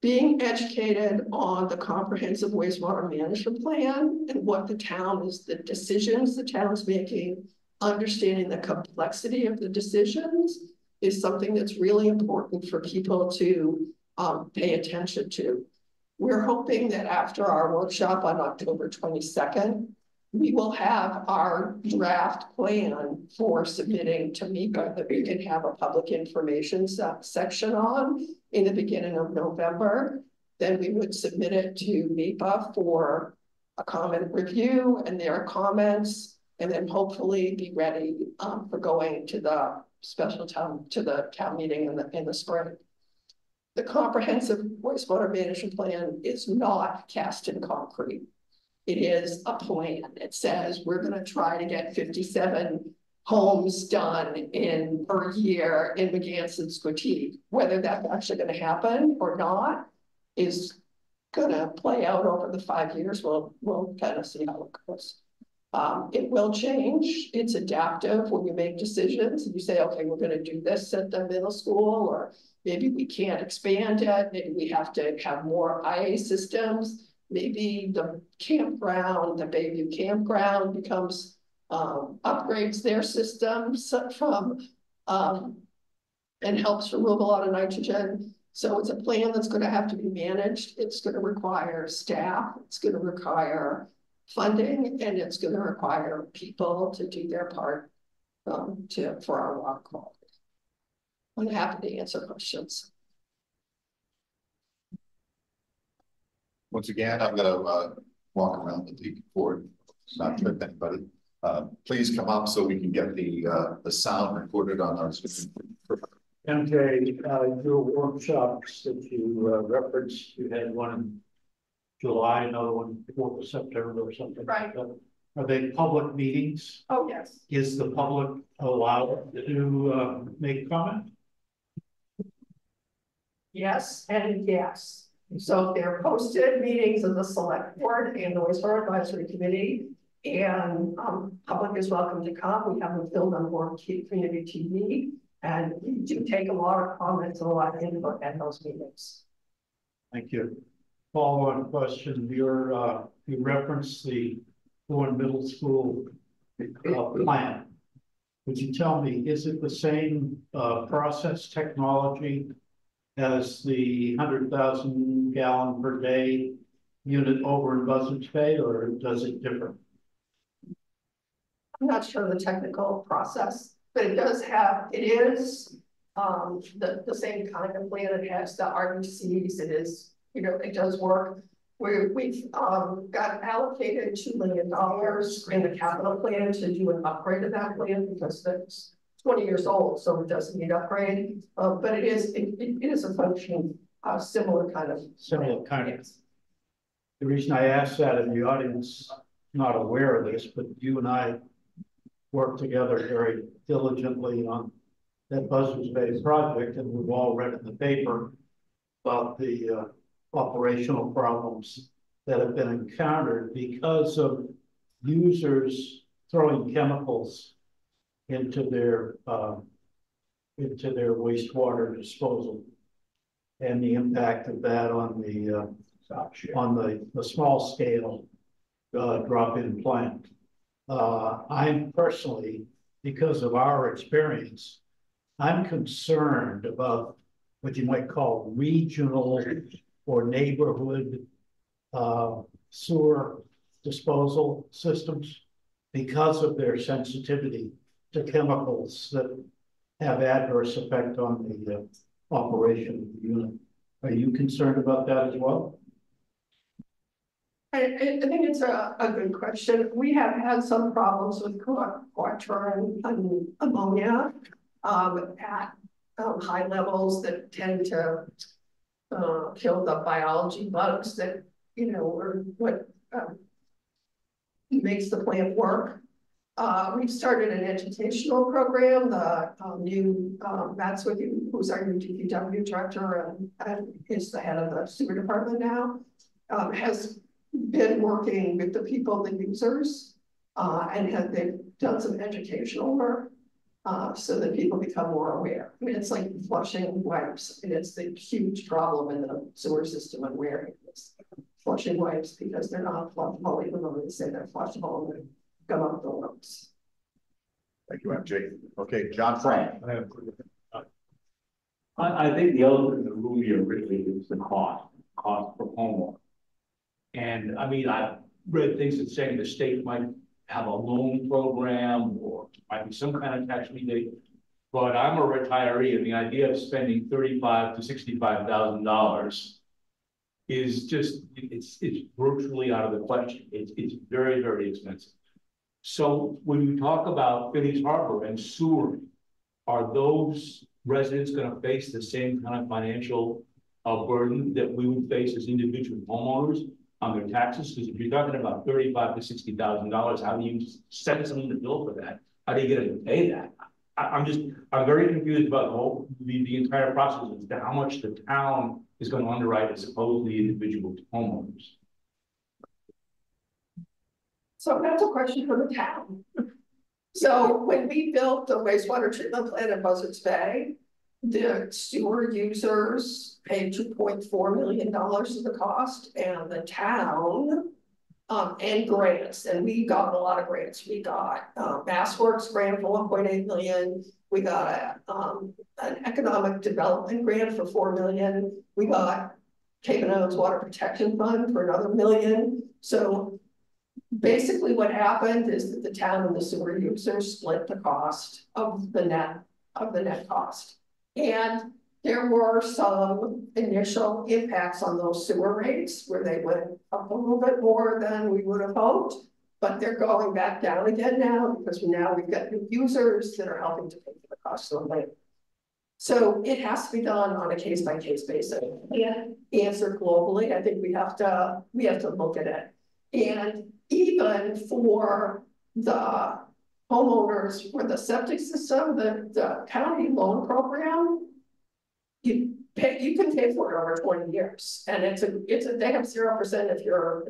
being educated on the comprehensive wastewater management plan and what the town is, the decisions the town's making, understanding the complexity of the decisions is something that's really important for people to pay attention to. We're hoping that after our workshop on October 22nd, we will have our draft plan for submitting to MEPA that we can have a public information section on in the beginning of November. Then we would submit it to MEPA for a comment review and their comments, and then hopefully be ready for going to the special town, to the town meeting in the spring. The comprehensive wastewater management plan is not cast in concrete. It is a plan. It says we're going to try to get 57 homes done in per year in McGann and Squatee. Whether that's actually going to happen or not is going to play out over the 5 years. We'll kind of see how it goes. It will change. It's adaptive when you make decisions and you say, okay, we're going to do this at the middle school, or maybe we can't expand it. Maybe we have to have more IA systems. Maybe the campground, the Bayview campground becomes, upgrades their systems from, and helps remove a lot of nitrogen. So it's a plan that's going to have to be managed. It's going to require staff. It's going to require funding, and it's going to require people to do their part for our water quality. I'm happy to answer questions. Once again, I'm going to walk around the board, not trip anybody. Please come up so we can get the sound recorded on our screen. MJ, your workshops that you referenced, you had one in July, another one 4th of September or something. Right. Like that. Are they public meetings? Oh, yes. Is the public allowed to make comment? Yes, and yes. So they're posted meetings of the select board and the wastewater advisory committee, and public is welcome to come. We have them filmed on Warren Community TV, and we do take a lot of comments and a lot of input at those meetings. Thank you. Follow-on question: you referenced the Bourne Middle School plan. Would you tell me, is it the same process technology as the 100,000 gallon per day unit over in Buzzards Bay, or does it differ? I'm not sure the technical process, but it does have, it is the same kind of plan. It has the RBCs. It is, you know, it does work. We've got allocated $2 million in the capital plan to do an upgrade of that plan because it's 20 years old, so it doesn't need upgrade. But it is a function of similar kind of. Yes. The reason I asked that, in the audience not aware of this, but you and I worked together very diligently on that Buzzards Bay project, and we've all read in the paper about the operational problems that have been encountered because of users throwing chemicals into their wastewater disposal, and the impact of that on the small scale drop-in plant. I'm personally, because of our experience, I'm concerned about what you might call regional or neighborhood sewer disposal systems because of their sensitivity to chemicals that have adverse effect on the operation of the unit. Are you concerned about that as well? I think it's a good question. We have had some problems with quaternary ammonia at high levels that tend to kill the biology bugs that, you know, are what makes the plant work. We've started an educational program. The new Matt's with you, who's our new DPW director and is the head of the sewer department now, has been working with the people, the users, and they've done some educational work so that people become more aware. I mean, it's like flushing wipes. I mean, it's the huge problem in the sewer system and where it is. Flushing wipes because they're not flushable, even though they say they're flushable and they come up the roads. Thank you, MJ. Okay, John Frank. I think the elephant in the room here really is the cost per homeowner. And I mean, I've read things that say the state might have a loan program or might be some kind of tax rebate. But I'm a retiree, and the idea of spending $35,000 to $65,000 is just, it's virtually out of the question. It's very, very expensive. So when you talk about Phineas Harbor and sewer, are those residents going to face the same kind of financial burden that we would face as individual homeowners on their taxes? Because if you're talking about $35,000 to $60,000, how do you send someone to bill for that? How do you get them to pay that? I'm very confused about the entire process as to how much the town is going to underwrite as opposed to the individual homeowners. So that's a question for the town. So when we built the wastewater treatment plant in Buzzards Bay, the sewer users paid $2.4 million of the cost, and the town and grants, and we got a lot of grants. We got MassWorks grant for $1.8 million. We got an economic development grant for $4 million. We got Cape and Islands Water Protection Fund for another $1 million. So basically what happened is that the town and the sewer users split the cost of the net cost. And there were some initial impacts on those sewer rates where they went up a little bit more than we would have hoped, but they're going back down again now because now we've got new users that are helping to pay for the cost of the land. So it has to be done on a case-by-case basis. And answer globally, I think we have to look at it. And even for the homeowners for the septic system, the county loan program, you can pay for it over 20 years, and they have 0% if your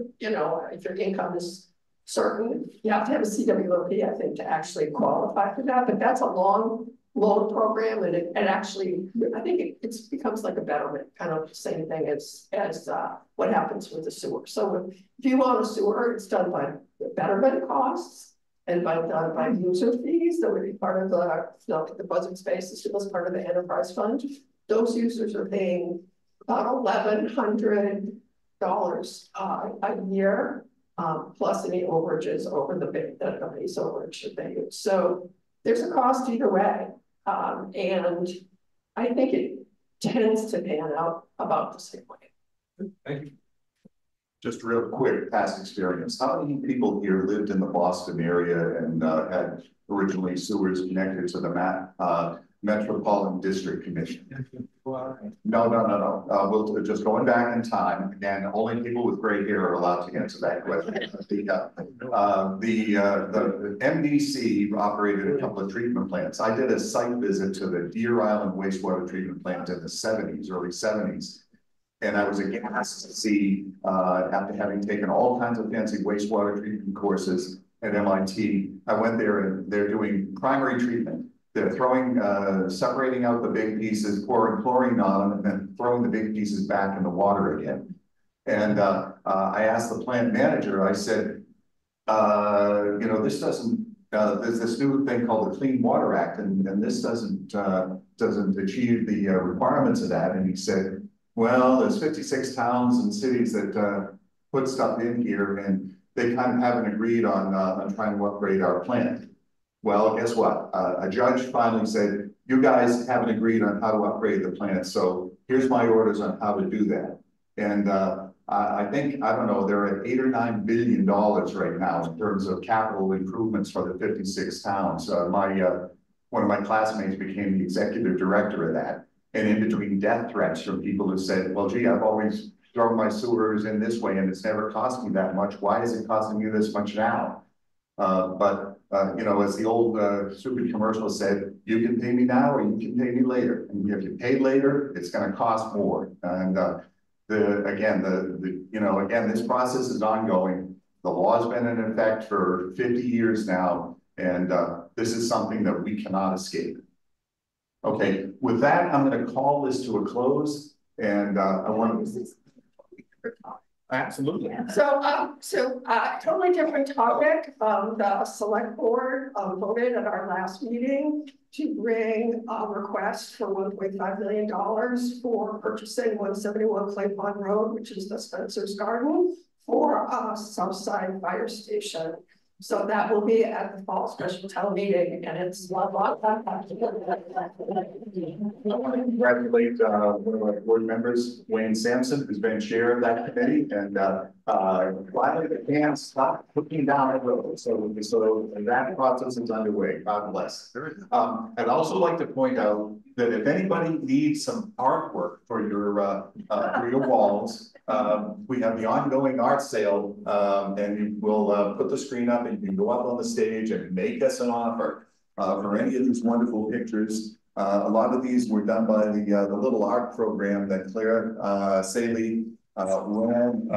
income is certain. You have to have a CWOP, I think, to actually qualify for that. But that's a long loan program, and it actually, I think it becomes like a betterment, kind of the same thing as what happens with the sewer. So if you want a sewer, it's done by the betterment costs and done by user fees that would be part of the Buzzard Space System as part of the enterprise fund. Those users are paying about $1,100 a year, plus any overages over the base overage that they use. So there's a cost either way. And I think it tends to pan out about the same way. Thank you. Just real quick, past experience. How many people here lived in the Boston area and had originally sewers connected to the Metropolitan District Commission? No. We'll just going back in time. Again, only people with gray hair are allowed to answer that question. The MDC operated a couple of treatment plants. I did a site visit to the Deer Island wastewater treatment plant in the 70s, early 70s. And I was aghast to see, after having taken all kinds of fancy wastewater treatment courses at MIT, I went there and they're doing primary treatment. They're separating out the big pieces, pouring chlorine on them, and then throwing the big pieces back in the water again. And I asked the plant manager, I said, this doesn't, there's this new thing called the Clean Water Act, and this doesn't achieve the requirements of that. And he said, well, there's 56 towns and cities that put stuff in here, and they kind of haven't agreed on trying to upgrade our plant. Well, guess what? A judge finally said, you guys haven't agreed on how to upgrade the plant, so here's my orders on how to do that. And I think, I don't know, they're at $8 or $9 billion right now in terms of capital improvements for the 56 towns. one of my classmates became the executive director of that. And in between death threats from people who said, well, gee, I've always thrown my sewers in this way and it's never cost me that much. Why is it costing me this much now? You know, as the old stupid commercial said, you can pay me now or you can pay me later. And if you pay later, it's going to cost more. And again, this process is ongoing. The law's been in effect for 50 years now, and this is something that we cannot escape. Okay, with that, I'm going to call this to a close, and I want to. Absolutely. So totally different topic. The select board voted at our last meeting to bring a request for $1.5 million for purchasing 171 Clay Pond Road, which is the Spencer's Garden, for a Southside Fire Station. So that will be at the fall special town meeting, and it's a lot. I want to congratulate one of our board members, Wayne Sampson, who's been chair of that committee, and finally the can stop looking down the road. So that process is underway. God bless. I'd also like to point out that if anybody needs some artwork for your walls, we have the ongoing art sale, and we'll put the screen up and you can go up on the stage and make us an offer for any of these wonderful pictures. A lot of these were done by the little art program that Claire Saley ran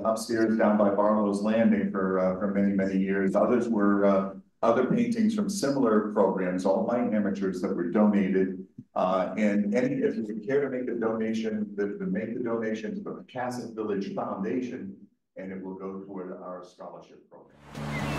upstairs down by Barlow's Landing for many years. Others were other paintings from similar programs, all by amateurs that were donated. And if you would care to make a donation, make the donation to the Pocasset Village Foundation, and it will go toward our scholarship program.